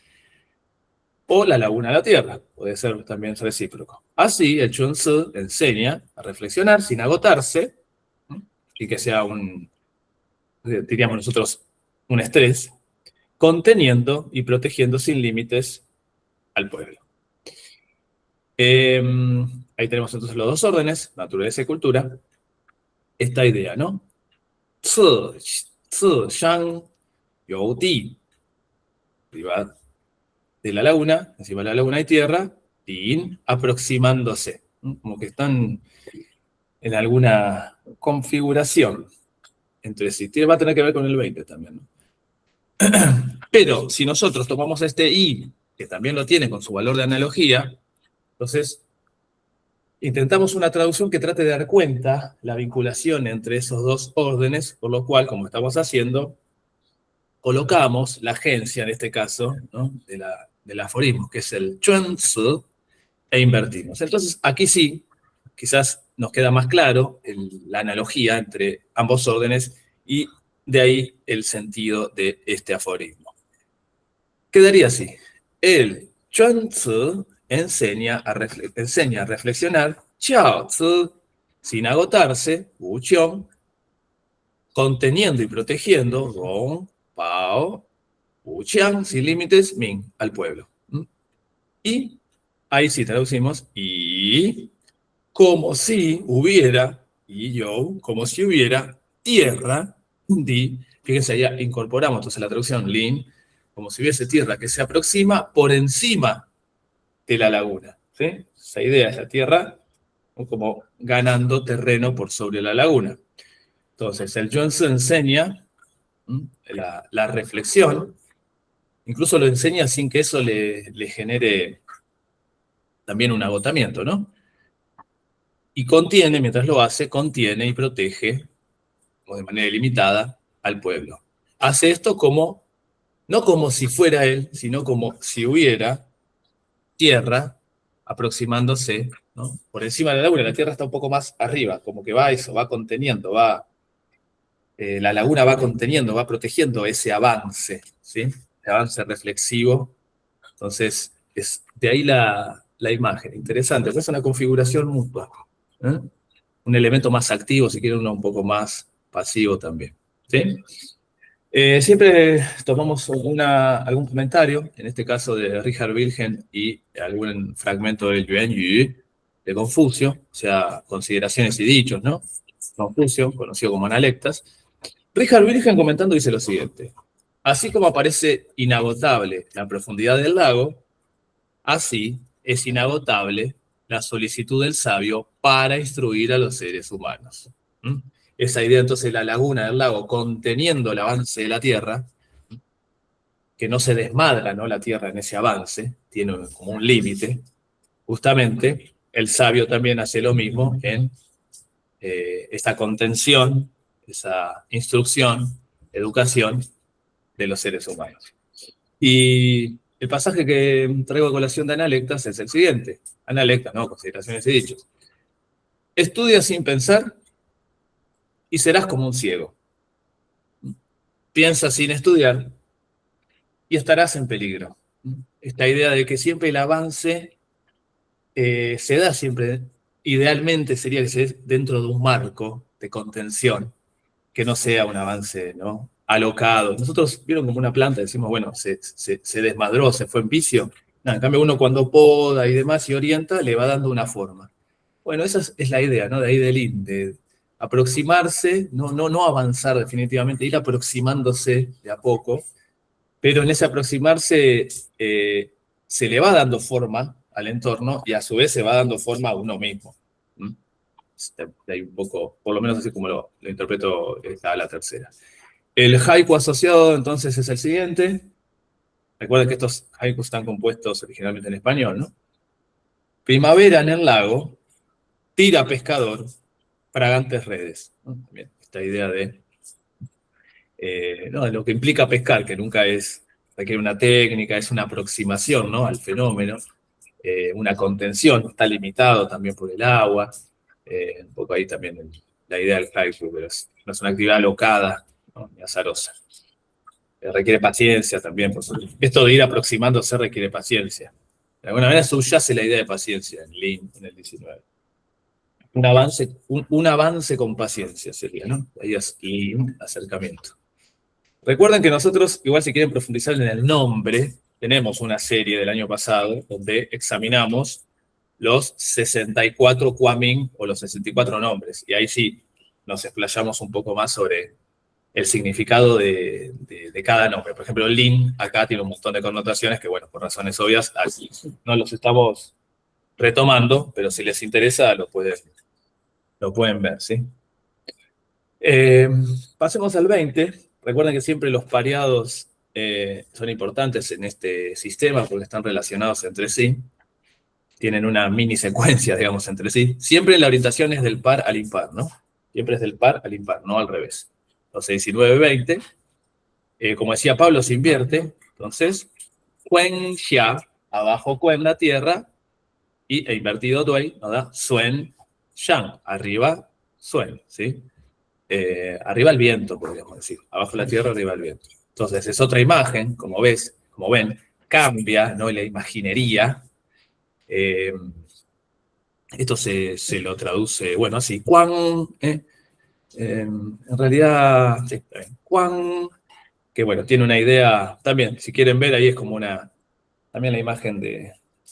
O la laguna a la tierra, puede ser también recíproco. Así, el Chuan Zi enseña a reflexionar sin agotarse, y que sea diríamos nosotros, un estrés, conteniendo y protegiendo sin límites al pueblo. Ahí tenemos entonces los dos órdenes, naturaleza y cultura. Esta idea, ¿no? Zi, shang, you di. Arriba de la laguna, encima de la laguna hay tierra, Tin, aproximándose. Como que están en alguna configuración entre sí. Va a tener que ver con el 20 también, ¿no? Pero si nosotros tomamos este I, que también lo tiene con su valor de analogía, entonces intentamos una traducción que trate de dar cuenta la vinculación entre esos dos órdenes, por lo cual, como estamos haciendo, colocamos la agencia, en este caso, ¿no? del aforismo, que es el Chuan Zi, e invertimos. Entonces, aquí sí, quizás nos queda más claro la analogía entre ambos órdenes, y de ahí el sentido de este aforismo. Quedaría así. El Chuan Zi enseña a reflexionar, Chiao Zi, sin agotarse, Wu Qiong, conteniendo y protegiendo, Rong, Bao, Wu Qiang, sin límites, Min, al pueblo. Y ahí sí traducimos, y como si hubiera, y yo, como si hubiera tierra, di, fíjense, allá incorporamos entonces la traducción, lin, como si hubiese tierra que se aproxima por encima de la laguna. ¿Sí? Esa idea es la tierra como ganando terreno por sobre la laguna. Entonces, el Chuan Zi enseña la reflexión, incluso lo enseña sin que eso le genere también un agotamiento, ¿no? Y contiene, mientras lo hace, contiene y protege, o de manera ilimitada, al pueblo. Hace esto no como si fuera él, sino como si hubiera tierra aproximándose, ¿no? Por encima de la laguna. La tierra está un poco más arriba, como que va eso, va conteniendo, la laguna va conteniendo, va protegiendo ese avance, ¿sí? Ese avance reflexivo. Entonces, es de ahí la imagen. Interesante, es una configuración mutua. Un elemento más activo, si quiere uno un poco más pasivo también. ¿Sí? Siempre tomamos algún comentario, en este caso de Richard Wilhelm y algún fragmento del Yuan Yu de Confucio, o sea, consideraciones y dichos, ¿no? Confucio, conocido como Analectas. Richard Wilhelm comentando dice lo siguiente: así como aparece inagotable la profundidad del lago, así es inagotable la solicitud del sabio para instruir a los seres humanos. ¿Mm? Esa idea entonces de la laguna del lago conteniendo el avance de la Tierra, que no se desmadra, ¿no?, la Tierra en ese avance, tiene como un límite. Justamente el sabio también hace lo mismo en esta contención, esa instrucción, educación de los seres humanos. Y el pasaje que traigo a colación de Analectas es el siguiente. Analectas, ¿no? Consideraciones y dichos. Estudia sin pensar y serás como un ciego. Piensa sin estudiar y estarás en peligro. Esta idea de que siempre el avance se da siempre, idealmente sería que se dé dentro de un marco de contención, que no sea un avance, ¿no?, alocado. Nosotros vieron como una planta, decimos, bueno, se desmadró, se fue en vicio. No, en cambio uno cuando poda y demás y orienta, le va dando una forma. Bueno, esa es la idea, ¿no?, de ahí del IN, de aproximarse, no avanzar definitivamente, ir aproximándose de a poco, pero en ese aproximarse se le va dando forma al entorno y a su vez se va dando forma a uno mismo. ¿Mm? De ahí un poco, por lo menos así como lo interpreto a la tercera. El haiku asociado entonces es el siguiente. Recuerden que estos haikus están compuestos originalmente en español, ¿no? Primavera en el lago, tira pescador, fragantes redes. ¿No? También esta idea no, de lo que implica pescar, que nunca requiere una técnica, es una aproximación, ¿no?, al fenómeno, una contención, está limitado también por el agua, un poco ahí también la idea del haiku, pero no es una actividad alocada, ¿no?, ni azarosa. Requiere paciencia también, por supuesto. Esto de ir aproximándose requiere paciencia. De alguna manera subyace la idea de paciencia en Lin, en el 19. Un avance con paciencia sería, ¿no? Ahí es Lin, acercamiento. Recuerden que nosotros, igual si quieren profundizar en el nombre, tenemos una serie del año pasado donde examinamos los 64 Kwaming o los 64 nombres. Y ahí sí nos explayamos un poco más sobre el significado de cada nombre. Por ejemplo, Lin acá tiene un montón de connotaciones que, bueno, por razones obvias, así no los estamos retomando, pero si les interesa lo pueden ver, ¿sí? Pasemos al 20. Recuerden que siempre los pareados son importantes en este sistema porque están relacionados entre sí. Tienen una mini secuencia, digamos, entre sí. Siempre la orientación es del par al impar, ¿no? Siempre es del par al impar, no al revés. Entonces, 19, 20. Como decía Pablo, se invierte. Entonces, Cuen Xia, abajo Cuen, la tierra, e invertido Dui, nos da Suen Shang, arriba Suen, ¿sí? Arriba el viento, podríamos decir. Abajo la tierra, arriba el viento. Entonces, es otra imagen, como ven, cambia, ¿no?, la imaginería. Esto se lo traduce, bueno, así, Quan, en realidad, sí, Quan, que bueno, tiene una idea, también, si quieren ver, ahí es como también la imagen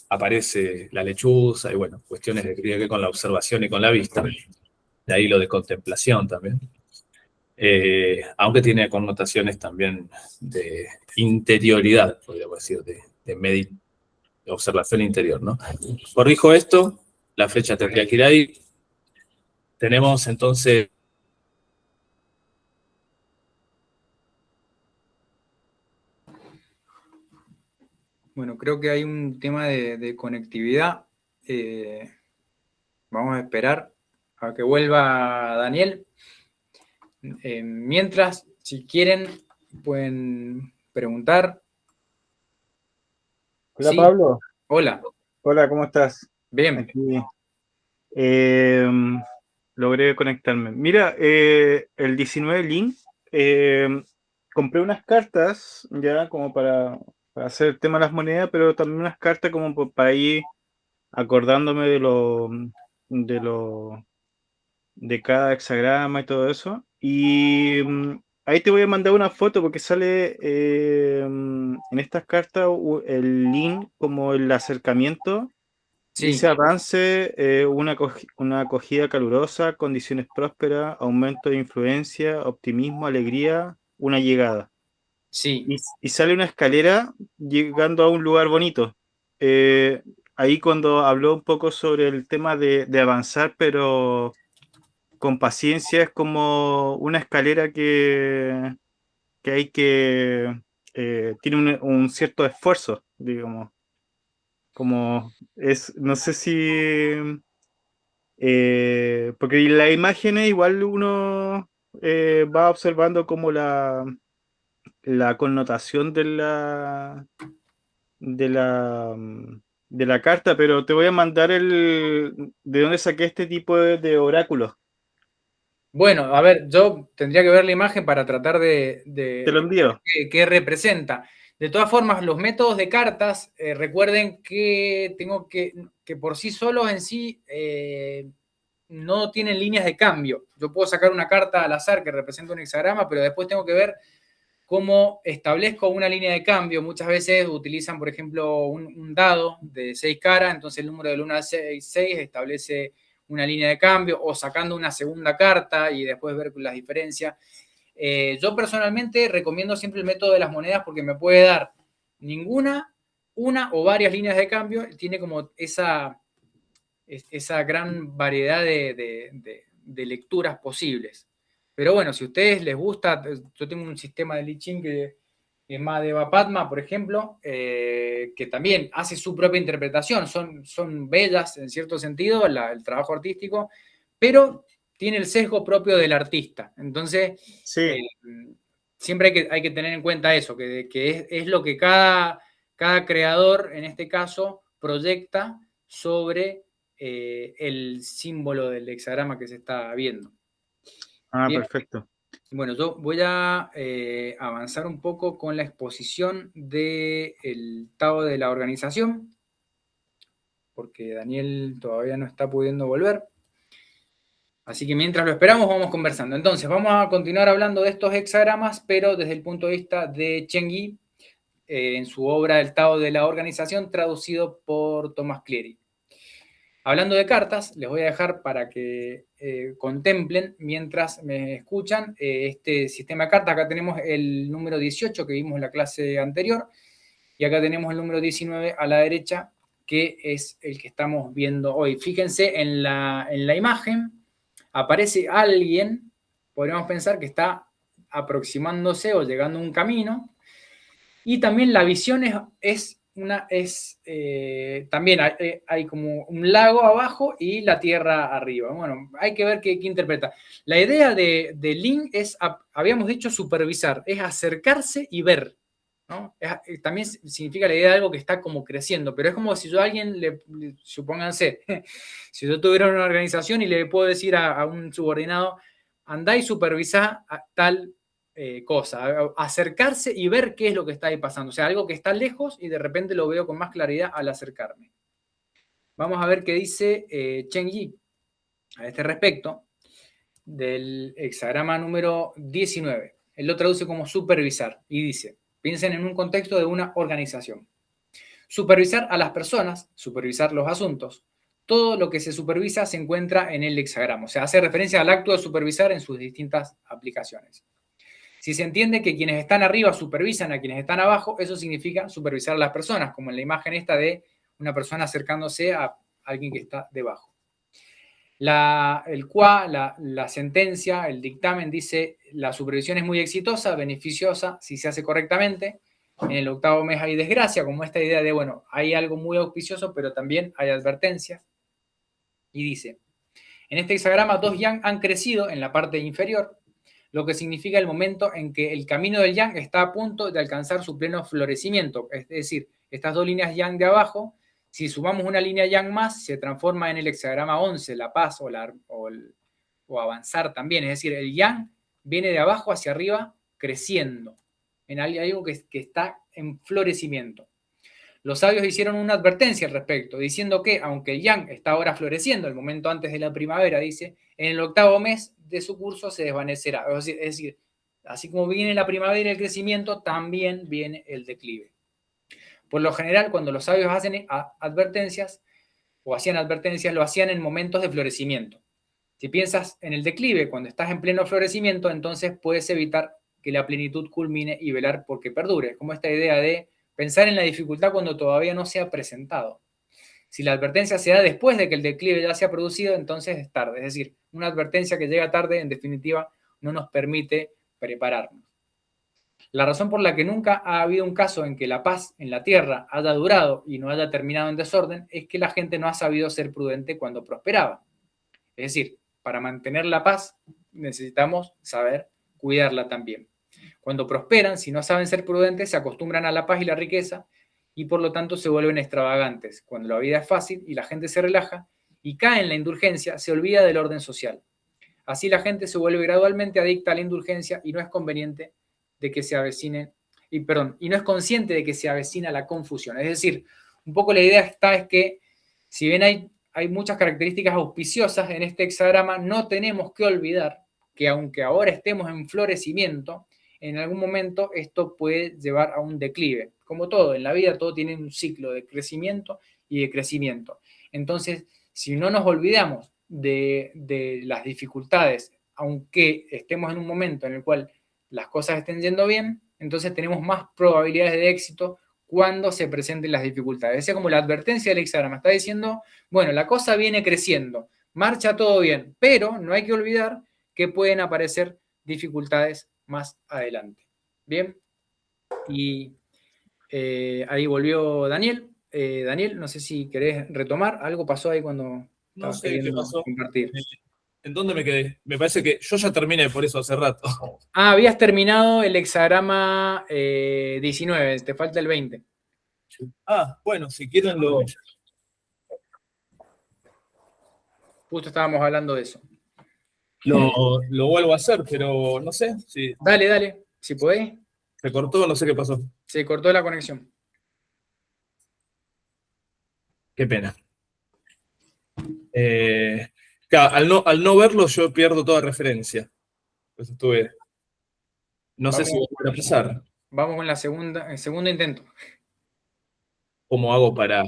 aparece la lechuza, y bueno, cuestiones que tienen que ver con la observación y con la vista, de ahí lo de contemplación también. Aunque tiene connotaciones también de interioridad, podríamos decir, de observación interior, ¿no? Corrijo esto, la flecha tendría que ir ahí. Tenemos entonces Bueno, creo que hay un tema de conectividad. Vamos a esperar a que vuelva Daniel. Mientras, si quieren, pueden preguntar. Hola, Sí, Pablo. hola, Hola, ¿cómo estás? bien. Aquí logré conectarme. Mira, el 19 link, compré unas cartas ya como para hacer el tema de las monedas, pero también unas cartas como para ir acordándome de cada hexagrama y todo eso. Y ahí te voy a mandar una foto porque sale en estas cartas el link como el acercamiento. Sí, Dice avance, una acogida calurosa, condiciones prósperas, aumento de influencia, optimismo, alegría, una llegada. sí. Y sale una escalera llegando a un lugar bonito. Eh, Ahí cuando habló un poco sobre el tema de avanzar, pero con paciencia, es como una escalera que hay que... tiene un cierto esfuerzo, digamos. Como es, no sé si... porque las imágenes igual uno va observando como la connotación de de la carta, pero te voy a mandar de dónde saqué este tipo de oráculos. Bueno, a ver, yo tendría que ver la imagen para tratar Te lo de envío. qué representa. De todas formas, los métodos de cartas, recuerden que tengo que por sí solos en sí no tienen líneas de cambio. Yo puedo sacar una carta al azar que representa un hexagrama, pero después tengo que ver cómo establezco una línea de cambio. Muchas veces utilizan, por ejemplo, un dado de 6 caras, entonces el número del 1 al 6 establece una línea de cambio, o sacando una segunda carta y después ver las diferencias. Yo personalmente recomiendo siempre el método de las monedas porque me puede dar ninguna, una o varias líneas de cambio, tiene como esa gran variedad de lecturas posibles. Pero bueno, si a ustedes les gusta, yo tengo un sistema de Li Ching que es Mahadeva Padma, por ejemplo, que también hace su propia interpretación. Son bellas en cierto sentido, el trabajo artístico, pero tiene el sesgo propio del artista. Entonces, Sí. siempre hay que tener en cuenta eso, que es lo que cada creador, en este caso, proyecta sobre el símbolo del hexagrama que se está viendo. Ah, Bien, perfecto. bueno, yo voy a avanzar un poco con la exposición del Tao de la organización, porque Daniel todavía no está pudiendo volver. Así que mientras lo esperamos, vamos conversando. Entonces, vamos a continuar hablando de estos hexagramas, pero desde el punto de vista de Cheng Yi, en su obra El Tao de la Organización, traducido por Thomas Cleary. Hablando de cartas, les voy a dejar para que contemplen mientras me escuchan este sistema de cartas. Acá tenemos el número 18 que vimos en la clase anterior y acá tenemos el número 19 a la derecha, que es el que estamos viendo hoy. Fíjense en la imagen, aparece alguien, podríamos pensar que está aproximándose o llegando a un camino, y también la visión también hay como un lago abajo y la tierra arriba. Bueno, hay que ver qué interpreta. La idea de Lin es, habíamos dicho, supervisar, es acercarse y ver, ¿no? También significa la idea de algo que está como creciendo, pero es como si yo a alguien supónganse, si yo tuviera una organización y le puedo decir a un subordinado, andá y supervisá tal cosa, acercarse y ver qué es lo que está ahí pasando. O sea, algo que está lejos y de repente lo veo con más claridad al acercarme. Vamos a ver qué dice Cheng Yi a este respecto del hexagrama número 19. Él lo traduce como supervisar y dice, piensen en un contexto de una organización. Supervisar a las personas, supervisar los asuntos. Todo lo que se supervisa se encuentra en el hexagrama. O sea, hace referencia al acto de supervisar en sus distintas aplicaciones. Si se entiende que quienes están arriba supervisan a quienes están abajo, eso significa supervisar a las personas, como en la imagen esta de una persona acercándose a alguien que está debajo. La sentencia, el dictamen dice, la supervisión es muy exitosa, beneficiosa, si se hace correctamente. En el octavo mes hay desgracia, como esta idea de, bueno, hay algo muy auspicioso, pero también hay advertencias. Y dice, en este hexagrama, 2 yang han crecido en la parte inferior, lo que significa el momento en que el camino del yang está a punto de alcanzar su pleno florecimiento. Es decir, estas 2 líneas yang de abajo, si sumamos una línea yang más, se transforma en el hexagrama 11, la paz o avanzar también. Es decir, el yang viene de abajo hacia arriba creciendo, en algo que está en florecimiento. Los sabios hicieron una advertencia al respecto, diciendo que, aunque el yang está ahora floreciendo, el momento antes de la primavera, dice, en el octavo mes de su curso se desvanecerá. Es decir, Así como viene la primavera y el crecimiento, también viene el declive. Por lo general, cuando los sabios hacen advertencias, o hacían advertencias, lo hacían en momentos de florecimiento. Si piensas en el declive, cuando estás en pleno florecimiento, entonces puedes evitar que la plenitud culmine y velar porque perdure. Como esta idea de pensar en la dificultad cuando todavía no se ha presentado. Si la advertencia se da después de que el declive ya se ha producido, entonces es tarde. Es decir, una advertencia que llega tarde, en definitiva, no nos permite prepararnos. La razón por la que nunca ha habido un caso en que la paz en la tierra haya durado y no haya terminado en desorden es que la gente no ha sabido ser prudente cuando prosperaba. Es decir, para mantener la paz necesitamos saber cuidarla también. Cuando prosperan, si no saben ser prudentes, se acostumbran a la paz y la riqueza y por lo tanto se vuelven extravagantes. Cuando la vida es fácil y la gente se relaja y cae en la indulgencia, se olvida del orden social. Así la gente se vuelve gradualmente adicta a la indulgencia y no es conveniente de que se avecine, y no es consciente de que se avecina la confusión. Es decir, un poco la idea es que si bien hay muchas características auspiciosas en este hexagrama, no tenemos que olvidar que aunque ahora estemos en florecimiento, en algún momento esto puede llevar a un declive. Como todo, en la vida todo tiene un ciclo de crecimiento y de crecimiento. Entonces, si no nos olvidamos de las dificultades, aunque estemos en un momento en el cual las cosas estén yendo bien, entonces tenemos más probabilidades de éxito cuando se presenten las dificultades. Es como la advertencia del hexagrama está diciendo, bueno, la cosa viene creciendo, marcha todo bien, pero no hay que olvidar que pueden aparecer dificultades más adelante. Bien, y ahí volvió Daniel. Daniel, no sé si querés retomar, algo pasó ahí cuando No sé qué pasó. Compartir. ¿En dónde me quedé? Me parece que yo ya terminé por eso hace rato. Ah, habías terminado el hexagrama 19, te falta el 20. Ah, bueno, si quieren lo... Justo estábamos hablando de eso. Lo vuelvo a hacer, pero no sé si Dale, si podés. se cortó, no sé qué pasó. Se cortó la conexión. Qué pena. Claro, al no verlo yo pierdo toda referencia. Pues estuve... No sé si voy a pasar. Vamos con el segundo intento. ¿Cómo hago para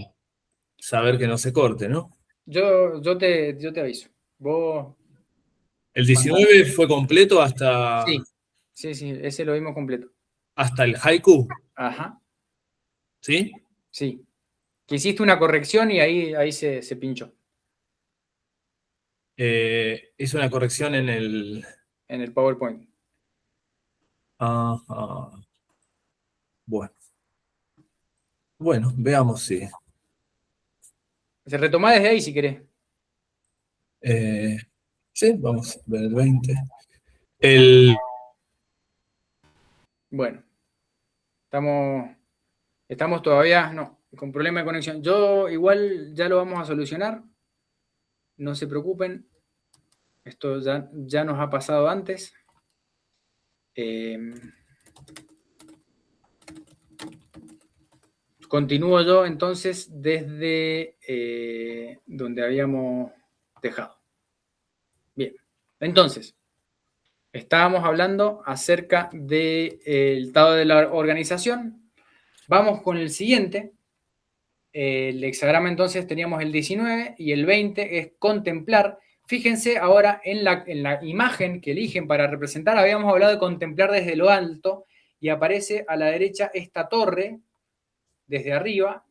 saber que no se corte, no? Yo te aviso. Vos. El 19 fue completo hasta... Sí, ese lo vimos completo. Hasta el haiku. Ajá. ¿Sí? Sí. Que hiciste una corrección y ahí se pinchó. Hice una corrección en el... En el PowerPoint. Ajá. Bueno, veamos si... Se retoma desde ahí si querés. Sí, vamos a ver el 20. Bueno. Estamos todavía, con problema de conexión. Yo igual ya lo vamos a solucionar. No se preocupen. Esto ya nos ha pasado antes. Continúo yo entonces desde donde habíamos dejado. Bien, entonces, estábamos hablando acerca del estado de la organización. Vamos con el siguiente. El hexagrama entonces teníamos el 19 y el 20 es contemplar. Fíjense ahora en la imagen que eligen para representar, habíamos hablado de contemplar desde lo alto y aparece a la derecha esta torre desde arriba,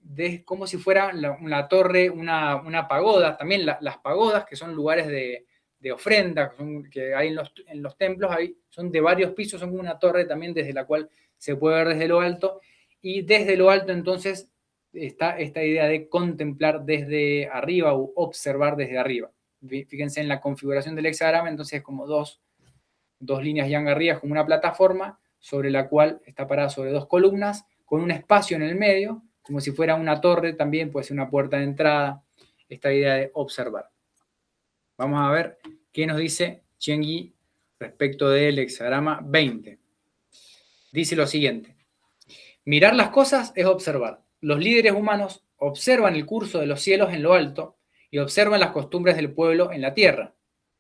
como si fuera una torre, una pagoda. También las pagodas, que son lugares de ofrenda, que hay en los templos, son de varios pisos, son como una torre también desde la cual se puede ver desde lo alto. Y desde lo alto entonces está esta idea de contemplar desde arriba o observar desde arriba. Fíjense en la configuración del hexagrama, entonces como dos líneas yang arriba, como una plataforma sobre la cual está parada sobre dos columnas, con un espacio en el medio, como si fuera una torre también, puede ser una puerta de entrada, esta idea de observar. Vamos a ver qué nos dice Cheng-Yi respecto del hexagrama 20. Dice lo siguiente: mirar las cosas es observar. Los líderes humanos observan el curso de los cielos en lo alto y observan las costumbres del pueblo en la tierra.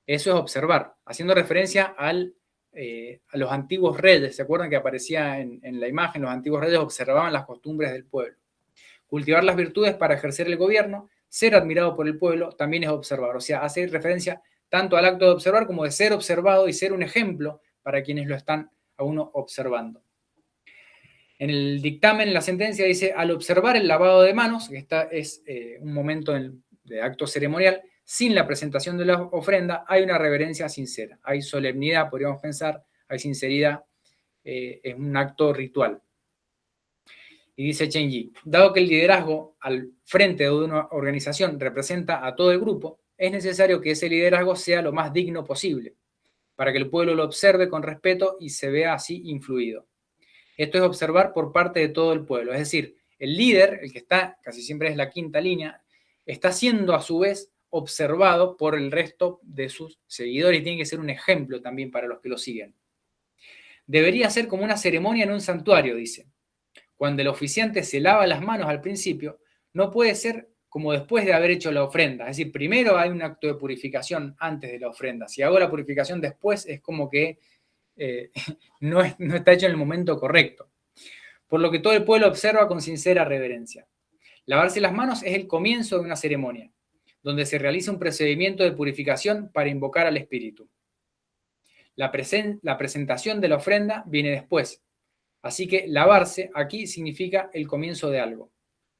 Eso es observar, haciendo referencia al a los antiguos reyes. ¿Se acuerdan que aparecía en la imagen? Los antiguos reyes observaban las costumbres del pueblo. Cultivar las virtudes para ejercer el gobierno, ser admirado por el pueblo, también es observar. O sea, hace referencia tanto al acto de observar como de ser observado y ser un ejemplo para quienes lo están a uno observando. En el dictamen, en la sentencia, dice, al observar el lavado de manos, que esta es un momento de acto ceremonial, sin la presentación de la ofrenda, hay una reverencia sincera, hay solemnidad, podríamos pensar, hay sinceridad, es un acto ritual. Y dice Chen Yi, dado que el liderazgo al frente de una organización representa a todo el grupo, es necesario que ese liderazgo sea lo más digno posible, para que el pueblo lo observe con respeto y se vea así influido. Esto es observar por parte de todo el pueblo, es decir, el líder, el que está, casi siempre es la quinta línea, está siendo a su vez observado por el resto de sus seguidores y tiene que ser un ejemplo también para los que lo siguen. Debería ser como una ceremonia en un santuario, dice. Cuando el oficiante se lava las manos al principio, no puede ser como después de haber hecho la ofrenda. Es decir, primero hay un acto de purificación antes de la ofrenda. Si hago la purificación después, es como que no está hecho en el momento correcto. Por lo que todo el pueblo observa con sincera reverencia. Lavarse las manos es el comienzo de una ceremonia, donde se realiza un procedimiento de purificación para invocar al espíritu. La presentación de la ofrenda viene después. Así que lavarse aquí significa el comienzo de algo.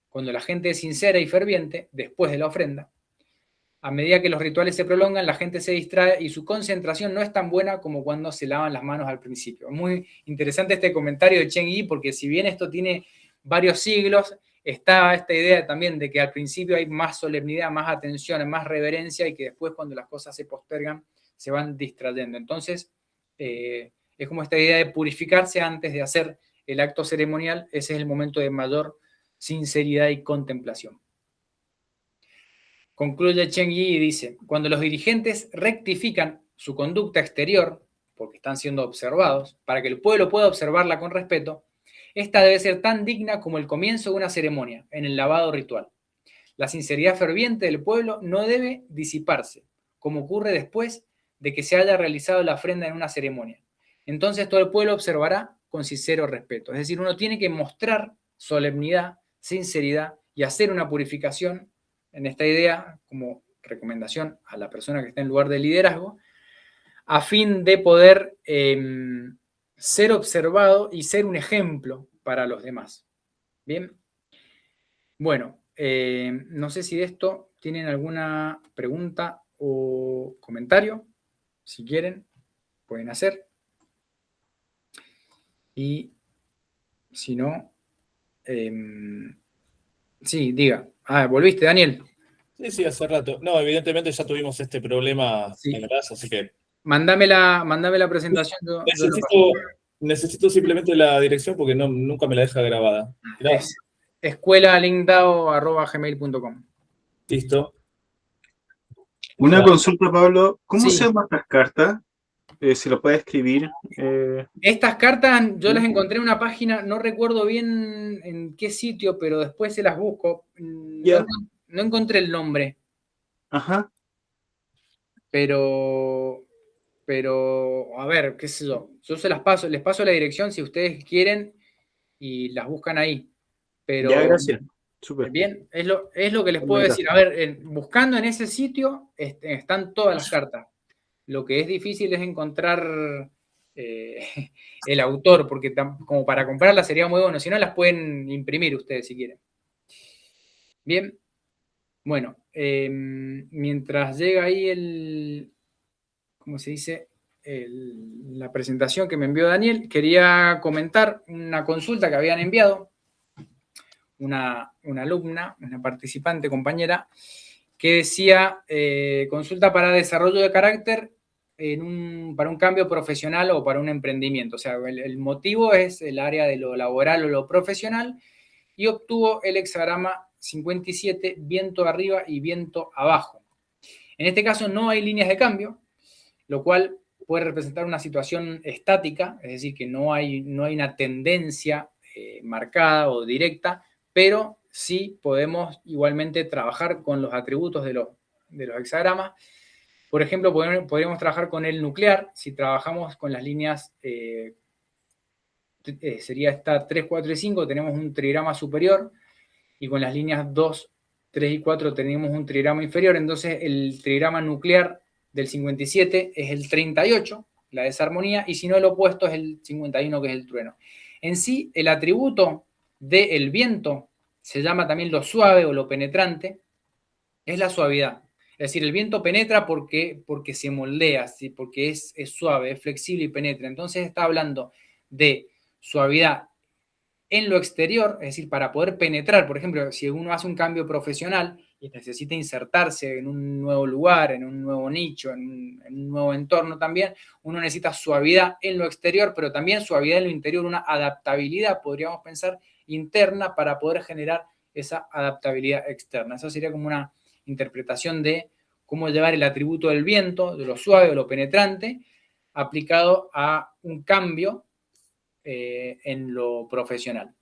Cuando la gente es sincera y ferviente, después de la ofrenda, a medida que los rituales se prolongan, la gente se distrae y su concentración no es tan buena como cuando se lavan las manos al principio. Muy interesante este comentario de Chen Yi, porque si bien esto tiene varios siglos, está esta idea también de que al principio hay más solemnidad, más atención, más reverencia y que después cuando las cosas se postergan se van distrayendo. Entonces, es como esta idea de purificarse antes de hacer el acto ceremonial, ese es el momento de mayor sinceridad y contemplación. Concluye Chen Yi y dice, cuando los dirigentes rectifican su conducta exterior, porque están siendo observados, para que el pueblo pueda observarla con respeto, esta debe ser tan digna como el comienzo de una ceremonia, en el lavado ritual. La sinceridad ferviente del pueblo no debe disiparse, como ocurre después de que se haya realizado la ofrenda en una ceremonia. Entonces todo el pueblo observará con sincero respeto. Es decir, uno tiene que mostrar solemnidad, sinceridad y hacer una purificación en esta idea como recomendación a la persona que está en lugar de liderazgo, a fin de poder ser observado y ser un ejemplo para los demás. Bien. Bueno, no sé si de esto tienen alguna pregunta o comentario. Si quieren, pueden hacer. Y si no, sí, diga. Ah, volviste, Daniel. Sí, hace rato. No, evidentemente ya tuvimos este problema Sí. en atrás, así que... Mándame la presentación. Necesito simplemente la dirección porque nunca me la deja grabada. Es escuelalindao@gmail.com. Listo. Una Claro. consulta, Pablo. ¿Cómo Sí. se llaman estas cartas? Si lo puedes escribir. Estas cartas yo las encontré en una página, no recuerdo bien en qué sitio, pero después se las busco. Ya. No encontré el nombre, Ajá. pero a ver, qué sé yo. Yo se las paso, les paso la dirección si ustedes quieren y las buscan ahí. Pero Ya, gracias. Súper. bien, es lo que les puedo Gracias. decir. A ver, buscando en ese sitio están todas las cartas. Lo que es difícil es encontrar el autor, porque como para comprarlas sería muy bueno. Si no, las pueden imprimir ustedes si quieren. Bien. Bueno, mientras llega ahí ¿cómo se dice? La presentación que me envió Daniel, quería comentar una consulta que habían enviado una alumna, una participante, compañera, que decía consulta para desarrollo de carácter para un cambio profesional o para un emprendimiento. O sea, el motivo es el área de lo laboral o lo profesional y obtuvo el hexagrama 57, viento arriba y viento abajo. En este caso no hay líneas de cambio, lo cual puede representar una situación estática, es decir, que no hay una tendencia marcada o directa, pero sí podemos igualmente trabajar con los atributos de los hexagramas Por ejemplo, podríamos trabajar con el nuclear, si trabajamos con las líneas, sería esta 3, 4 y 5, tenemos un trigrama superior, y con las líneas 2, 3 y 4 tenemos un trigrama inferior, entonces el trigrama nuclear del 57 es el 38, la desarmonía, y si no el opuesto es el 51, que es el trueno. En sí, el atributo del viento se llama también lo suave o lo penetrante, es la suavidad. Es decir, el viento penetra porque se moldea, ¿sí? Porque es suave, es flexible y penetra. Entonces está hablando de suavidad en lo exterior, es decir, para poder penetrar. Por ejemplo, si uno hace un cambio profesional y necesita insertarse en un nuevo lugar, en un nuevo nicho, en un nuevo entorno también, uno necesita suavidad en lo exterior, pero también suavidad en lo interior, una adaptabilidad, podríamos pensar, interna para poder generar esa adaptabilidad externa. Eso sería como una interpretación de cómo llevar el atributo del viento, de lo suave o lo penetrante, aplicado a un cambio en lo profesional.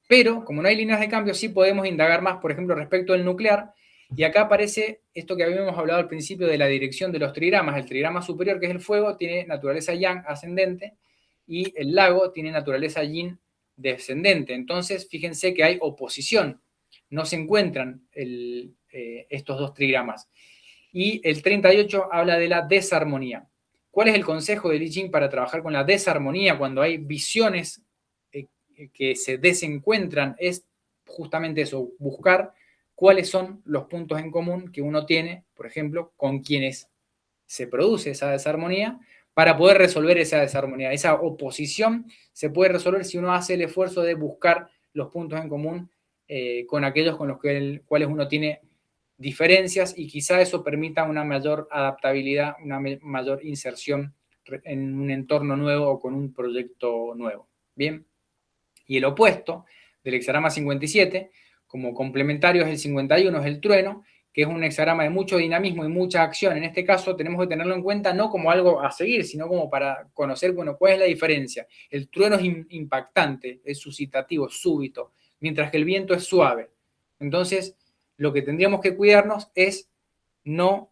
Pero, como no hay líneas de cambio, sí podemos indagar más, por ejemplo, respecto al nuclear, y acá aparece esto que habíamos hablado al principio de la dirección de los trigramas. El trigrama superior, que es el fuego, tiene naturaleza yang ascendente, y el lago tiene naturaleza yin descendente. Entonces, fíjense que hay oposición, no se encuentran estos dos trigramas. Y el 38 habla de la desarmonía. ¿Cuál es el consejo de Li Jing para trabajar con la desarmonía cuando hay visiones que se desencuentran? Es justamente eso, buscar cuáles son los puntos en común que uno tiene, por ejemplo, con quienes se produce esa desarmonía, para poder resolver esa desarmonía. Esa oposición se puede resolver si uno hace el esfuerzo de buscar los puntos en común con aquellos con los cuales uno tiene diferencias, y quizá eso permita una mayor adaptabilidad, una mayor inserción en un entorno nuevo o con un proyecto nuevo. Bien, y el opuesto del hexagrama 57, como complementario, es el 51, es el trueno, que es un hexagrama de mucho dinamismo y mucha acción. En este caso tenemos que tenerlo en cuenta no como algo a seguir, sino como para conocer, bueno, cuál es la diferencia. El trueno es impactante, es suscitativo, súbito, mientras que el viento es suave. Entonces, lo que tendríamos que cuidarnos es no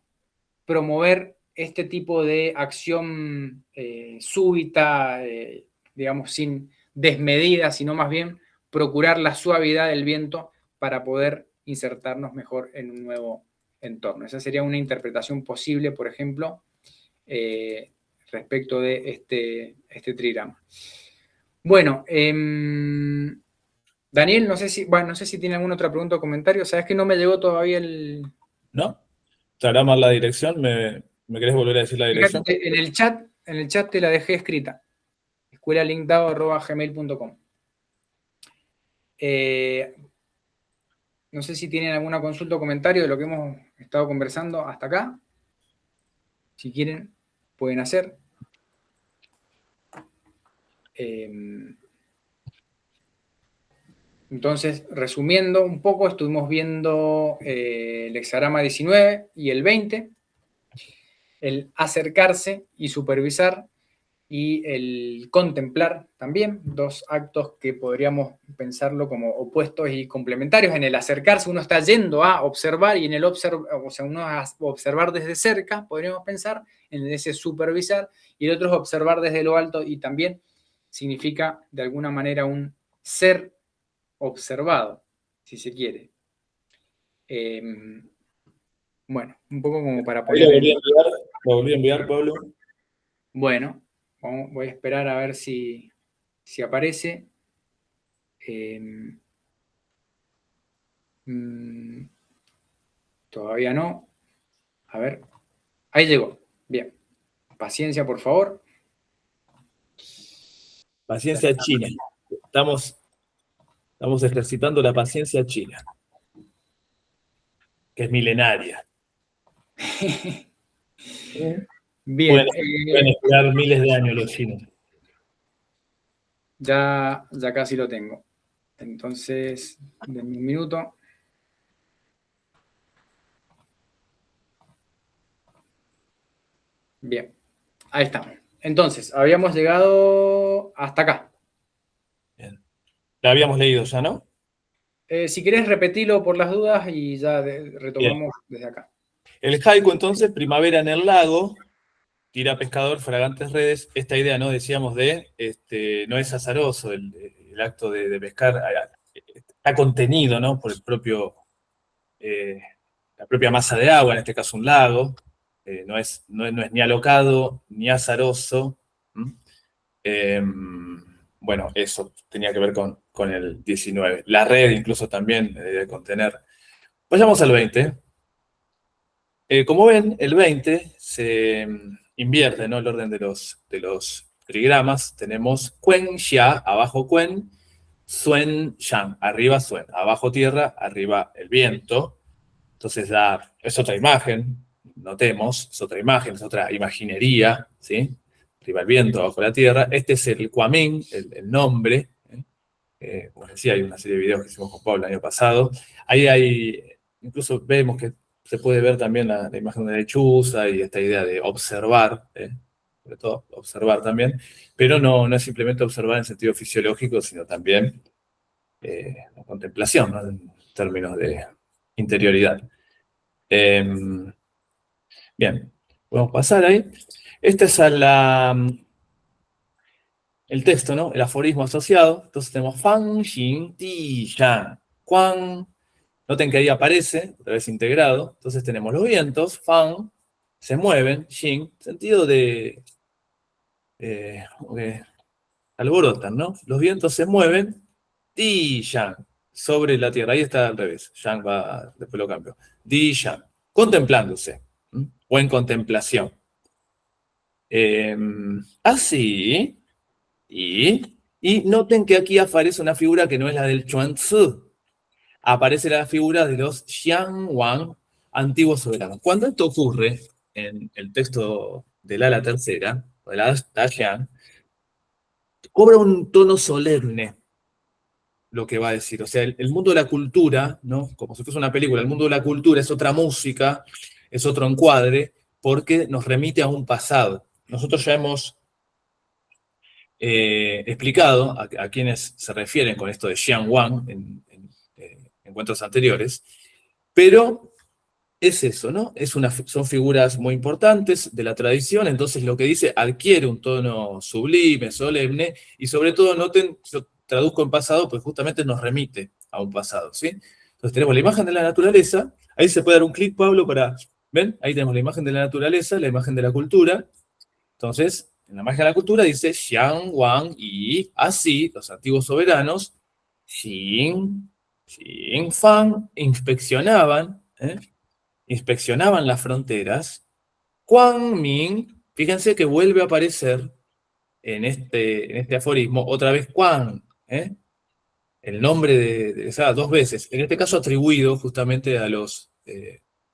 promover este tipo de acción súbita, digamos, sin desmedida, sino más bien procurar la suavidad del viento para poder insertarnos mejor en un nuevo entorno. Esa sería una interpretación posible, por ejemplo, respecto de este trigrama. Bueno, Daniel, no sé si tiene alguna otra pregunta o comentario. Sabes que no me llegó todavía el... ¿No? ¿Estará mal la dirección? ¿Me querés volver a decir la dirección? Fíjate, en el chat te la dejé escrita. escuelalinkdao@gmail.com. No sé si tienen alguna consulta o comentario de lo que hemos estado conversando hasta acá. Si quieren, pueden hacer. Entonces, resumiendo un poco, estuvimos viendo el hexagrama 19 y el 20, el acercarse y supervisar, y el contemplar también, dos actos que podríamos pensarlo como opuestos y complementarios. En el acercarse uno está yendo a observar, y en el uno a observar desde cerca, podríamos pensar, en ese supervisar, y el otro es observar desde lo alto, y también significa de alguna manera un ser observado, si se quiere. Bueno, un poco como para poner... Lo volví a enviar, Pablo. Bueno, voy a esperar a ver si aparece. Todavía no. A ver. Ahí llegó. Bien. Paciencia, por favor. Paciencia china. Estamos ejercitando la paciencia china, que es milenaria. Bien. Pueden esperar miles de años los chinos. Ya casi lo tengo. Entonces, denme un minuto. Bien. Ahí estamos. Entonces, habíamos llegado hasta acá. Bien. La habíamos leído ya, ¿no? Si querés, repetilo por las dudas y ya retomamos desde acá. El haiku, entonces, primavera en el lago, tira pescador, fragantes redes. Esta idea, ¿no? Decíamos no es azaroso el acto de pescar, está contenido, ¿no? Por el propio, la propia masa de agua, en este caso un lago. No es ni alocado ni azaroso. Bueno, eso tenía que ver con el 19. La red incluso también debe contener. Vayamos al 20. Como ven, el 20 se invierte, ¿no? El orden de los trigramas. Tenemos Quen, Xia, abajo Quen, Suen, Yang, arriba Suen, abajo tierra, arriba el viento. Entonces es otra imagen, notemos, es otra imagen, es otra imaginería, ¿sí? Arriba el viento, abajo la tierra. Este es el Cuamín, el nombre. Como decía, hay una serie de videos que hicimos con Pablo el año pasado. Ahí incluso vemos que se puede ver también la imagen de la lechuza y esta idea de observar, sobre todo observar también, pero no es simplemente observar en sentido fisiológico, sino también la contemplación, ¿no? En términos de interioridad. Bien, podemos pasar ahí. Este es el texto, ¿no? El aforismo asociado. Entonces tenemos Fan, Xin, Ti, Yang, Quan. Noten que ahí aparece, otra vez integrado. Entonces tenemos los vientos, Fan, se mueven, Xin, sentido de alborotan, ¿no? Los vientos se mueven, Ti, Yang, sobre la tierra. Ahí está al revés. Yang va, después lo cambio. Di, Yang, contemplándose, o en contemplación. Así, y noten que aquí aparece una figura que no es la del Chuanzi. Aparece la figura de los Xiangwang, antiguos soberanos. Cuando esto ocurre en el texto del ala tercera, o de la Daxiang, cobra un tono solemne lo que va a decir. O sea, el mundo de la cultura, ¿no? Como si fuese una película, el mundo de la cultura es otra música, es otro encuadre, porque nos remite a un pasado. Nosotros ya hemos explicado a quienes se refieren con esto de Xiangwang en encuentros anteriores, pero es eso, ¿no? Son figuras muy importantes de la tradición, entonces lo que dice adquiere un tono sublime, solemne, y sobre todo, noten, yo traduzco en pasado, pues justamente nos remite a un pasado, ¿sí? Entonces tenemos la imagen de la naturaleza, ahí se puede dar un clic, Pablo, ¿ven? Ahí tenemos la imagen de la naturaleza, la imagen de la cultura. Entonces, en la imagen de la cultura dice Xiang, Wang, y así los antiguos soberanos, Xin, Fan, inspeccionaban las fronteras. Quan Ming, fíjense que vuelve a aparecer en este aforismo, otra vez Quan, el nombre dos veces, en este caso atribuido justamente a los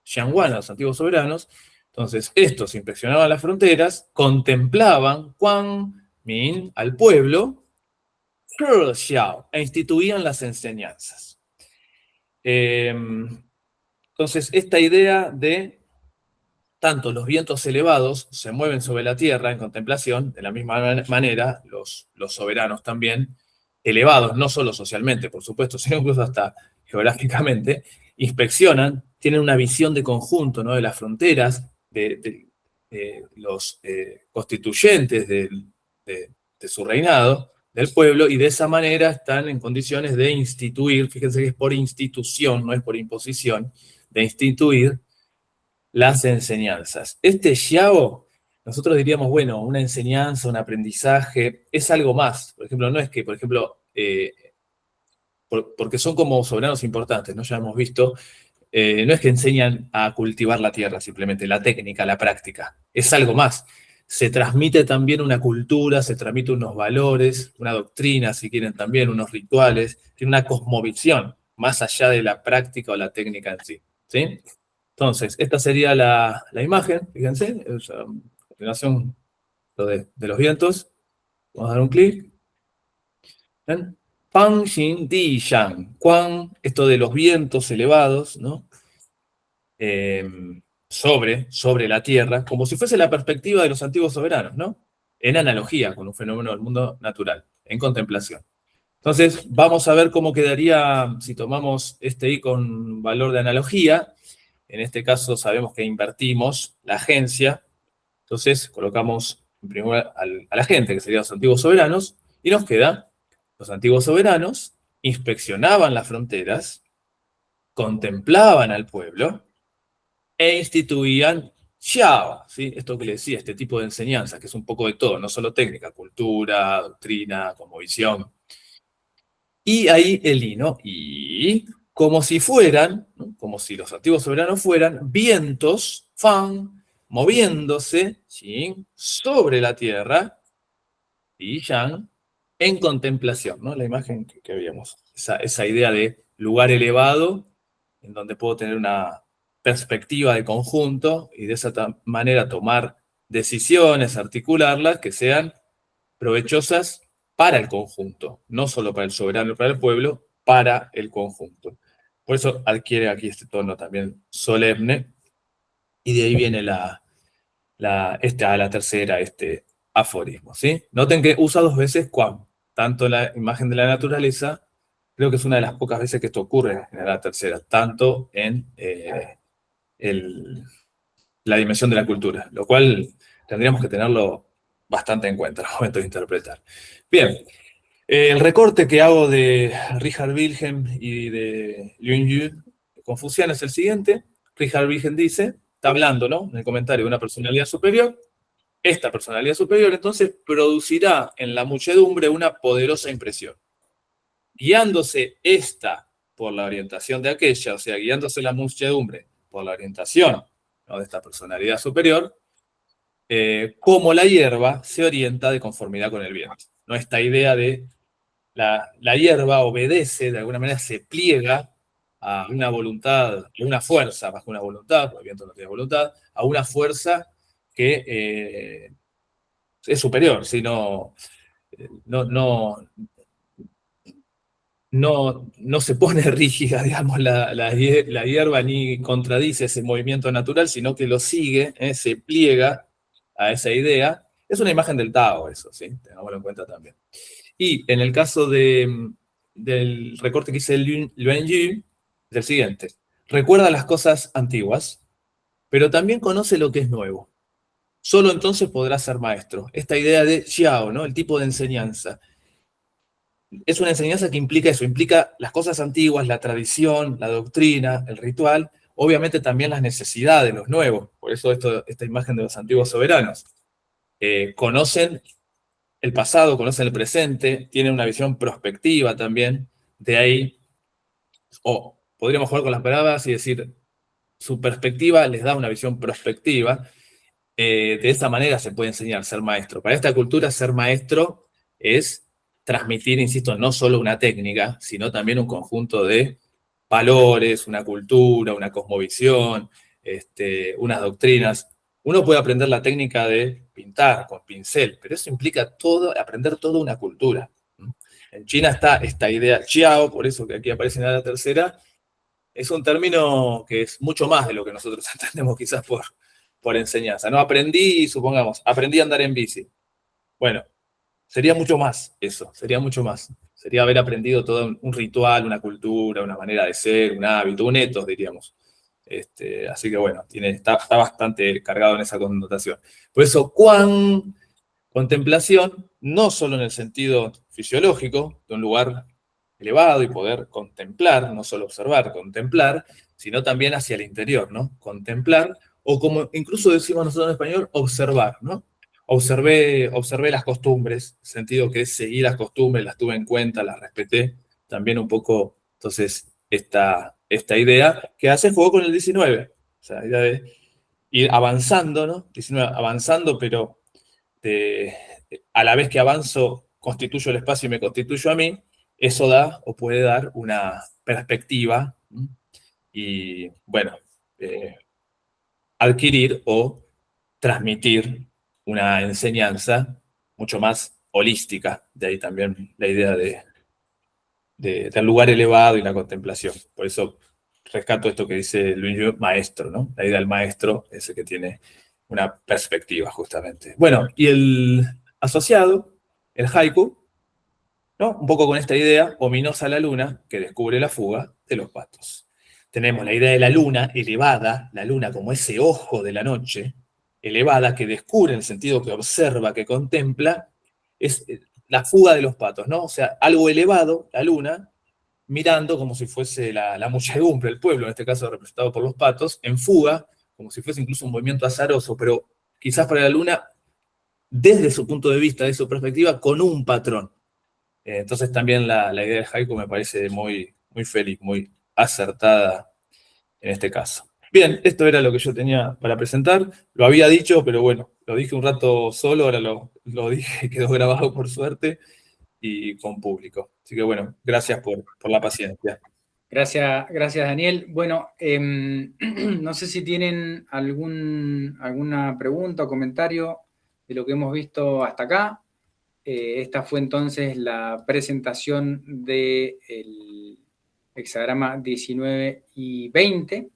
Xiangwan, a los antiguos soberanos. Entonces, estos inspeccionaban las fronteras, contemplaban Quan Ming al pueblo, e instituían las enseñanzas. Entonces, esta idea de tanto los vientos elevados se mueven sobre la tierra en contemplación, de la misma manera, los soberanos también, elevados, no solo socialmente, por supuesto, sino incluso hasta geográficamente, inspeccionan, tienen una visión de conjunto, ¿no? De las fronteras, de los constituyentes de su reinado, del pueblo, y de esa manera están en condiciones de instituir, fíjense que es por institución, no es por imposición, de instituir las enseñanzas. Este Xiao, nosotros diríamos, bueno, una enseñanza, un aprendizaje, es algo más. Por ejemplo, no es que, porque son como soberanos importantes, ¿no? Ya hemos visto, no es que enseñan a cultivar la tierra, simplemente la técnica, la práctica. Es algo más. Se transmite también una cultura, se transmite unos valores, una doctrina, si quieren también, unos rituales, tiene una cosmovisión, más allá de la práctica o la técnica en sí. ¿Sí? Entonces, esta sería la imagen, fíjense, a continuación lo de los vientos. Vamos a dar un clic. ¿Ven? Fan, Xin, Di, Yang. Quan, esto de los vientos elevados, ¿no? Sobre la Tierra, como si fuese la perspectiva de los antiguos soberanos, ¿no? En analogía con un fenómeno del mundo natural, en contemplación. Entonces, vamos a ver cómo quedaría si tomamos este I con valor de analogía. En este caso sabemos que invertimos la agencia, entonces colocamos en primer lugar a la gente, que serían los antiguos soberanos, y nos queda los antiguos soberanos inspeccionaban las fronteras, contemplaban al pueblo e instituían xiao, ¿sí? Esto que le decía, este tipo de enseñanza, que es un poco de todo, no solo técnica, cultura, doctrina, cosmovisión. Y ahí el lino, y como si fueran, ¿no? Como si los antiguos soberanos fueran vientos, fan, moviéndose, ¿sí? Sobre la tierra, y yang, en contemplación, ¿no? La imagen que veíamos, esa idea de lugar elevado, en donde puedo tener una perspectiva de conjunto, y de esa manera tomar decisiones, articularlas, que sean provechosas para el conjunto, no solo para el soberano, para el pueblo, para el conjunto. Por eso adquiere aquí este tono también solemne, y de ahí viene la tercera, este aforismo, ¿sí? Noten que usa 2 veces cuam, tanto la imagen de la naturaleza, creo que es una de las pocas veces que esto ocurre en la tercera, tanto en la dimensión de la cultura, lo cual tendríamos que tenerlo bastante en cuenta al momento de interpretar. Bien, el recorte que hago de Richard Wilhelm y de Lin Yu Confuciano es el siguiente. Richard Wilhelm dice, está hablando, ¿no?, en el comentario de una personalidad superior. Esta personalidad superior entonces producirá en la muchedumbre una poderosa impresión. Guiándose esta por la orientación de aquella, o sea, guiándose la muchedumbre por la orientación, ¿no?, de esta personalidad superior, como la hierba se orienta de conformidad con el viento, ¿no? Esta idea de la hierba obedece, de alguna manera se pliega a una voluntad, a una fuerza, más que una voluntad, porque el viento no tiene voluntad, a una fuerza que es superior, ¿sí? No se pone rígida, digamos, la hierba, ni contradice ese movimiento natural, sino que lo sigue, se pliega a esa idea. Es una imagen del Tao eso, ¿sí? Tengámoslo en cuenta también. Y en el caso del recorte que hice el Luan Yu, es el siguiente. Recuerda las cosas antiguas, pero también conoce lo que es nuevo. Solo entonces podrás ser maestro. Esta idea de Xiao, ¿no?, el tipo de enseñanza. Es una enseñanza que implica eso, implica las cosas antiguas, la tradición, la doctrina, el ritual, obviamente también las necesidades de los nuevos. Por eso esta imagen de los antiguos soberanos. Conocen el pasado, conocen el presente, tienen una visión prospectiva también. De ahí, o podríamos jugar con las palabras y decir, su perspectiva les da una visión prospectiva. De esa manera se puede enseñar, ser maestro. Para esta cultura, ser maestro es transmitir, insisto, no solo una técnica, sino también un conjunto de valores, una cultura, una cosmovisión, unas doctrinas. Uno puede aprender la técnica de pintar con pincel, pero eso implica aprender toda una cultura. En China está esta idea, Xiao, por eso que aquí aparece en la tercera, es un término que es mucho más de lo que nosotros entendemos quizás por enseñanza. No aprendí a andar en bici. Bueno, sería mucho más eso, sería mucho más. Sería haber aprendido todo un ritual, una cultura, una manera de ser, un hábito, un ethos, diríamos. Así que bueno, está bastante cargado en esa connotación. Por eso, contemplación, no solo en el sentido fisiológico, de un lugar elevado y poder contemplar, no solo observar, contemplar, sino también hacia el interior, ¿no? Contemplar, o como incluso decimos nosotros en español, observar, ¿no? Observé las costumbres, sentido que es seguir las costumbres, las tuve en cuenta, las respeté, también un poco, entonces, esta idea que hace juego con el 19, o sea, la idea de ir avanzando, ¿no? 19, avanzando, pero a la vez que avanzo, constituyo el espacio y me constituyo a mí, eso da o puede dar una perspectiva y, bueno, adquirir o transmitir una enseñanza mucho más holística. De ahí también la idea del lugar elevado y la contemplación. Por eso rescato esto que dice Luis Yu, maestro, ¿no? La idea del maestro es el que tiene una perspectiva, justamente. Bueno, y el asociado, el haiku, ¿no? Un poco con esta idea, ominosa la luna que descubre la fuga de los patos. tenemos la idea de la luna elevada, la luna como ese ojo de la noche, elevada, que descubre en el sentido que observa, que contempla, es la fuga de los patos, ¿no? O sea, algo elevado, la luna, mirando como si fuese la muchedumbre, el pueblo, en este caso representado por los patos, en fuga, como si fuese incluso un movimiento azaroso, pero quizás para la luna, desde su punto de vista, de su perspectiva, con un patrón. Entonces también la idea del haiku me parece muy, muy feliz, muy acertada en este caso. Bien, esto era lo que yo tenía para presentar. Lo había dicho, pero bueno, lo dije un rato solo, ahora lo dije, quedó grabado por suerte y con público. Así que bueno, gracias por la paciencia. Gracias, Daniel. Bueno, no sé si tienen alguna pregunta o comentario de lo que hemos visto hasta acá. Esta fue entonces la presentación del hexagrama 19 y 20.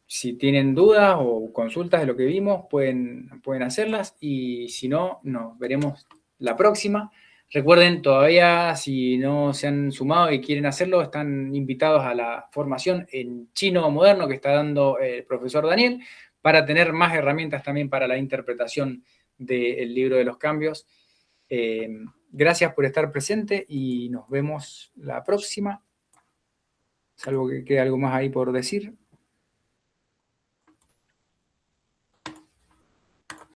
Si tienen dudas o consultas de lo que vimos, pueden hacerlas, y si no, nos veremos la próxima. Recuerden, todavía si no se han sumado y quieren hacerlo, están invitados a la formación en chino moderno que está dando el profesor Daniel, para tener más herramientas también para la interpretación del libro de los cambios. Gracias por estar presente y nos vemos la próxima. Salvo que quede algo más ahí por decir.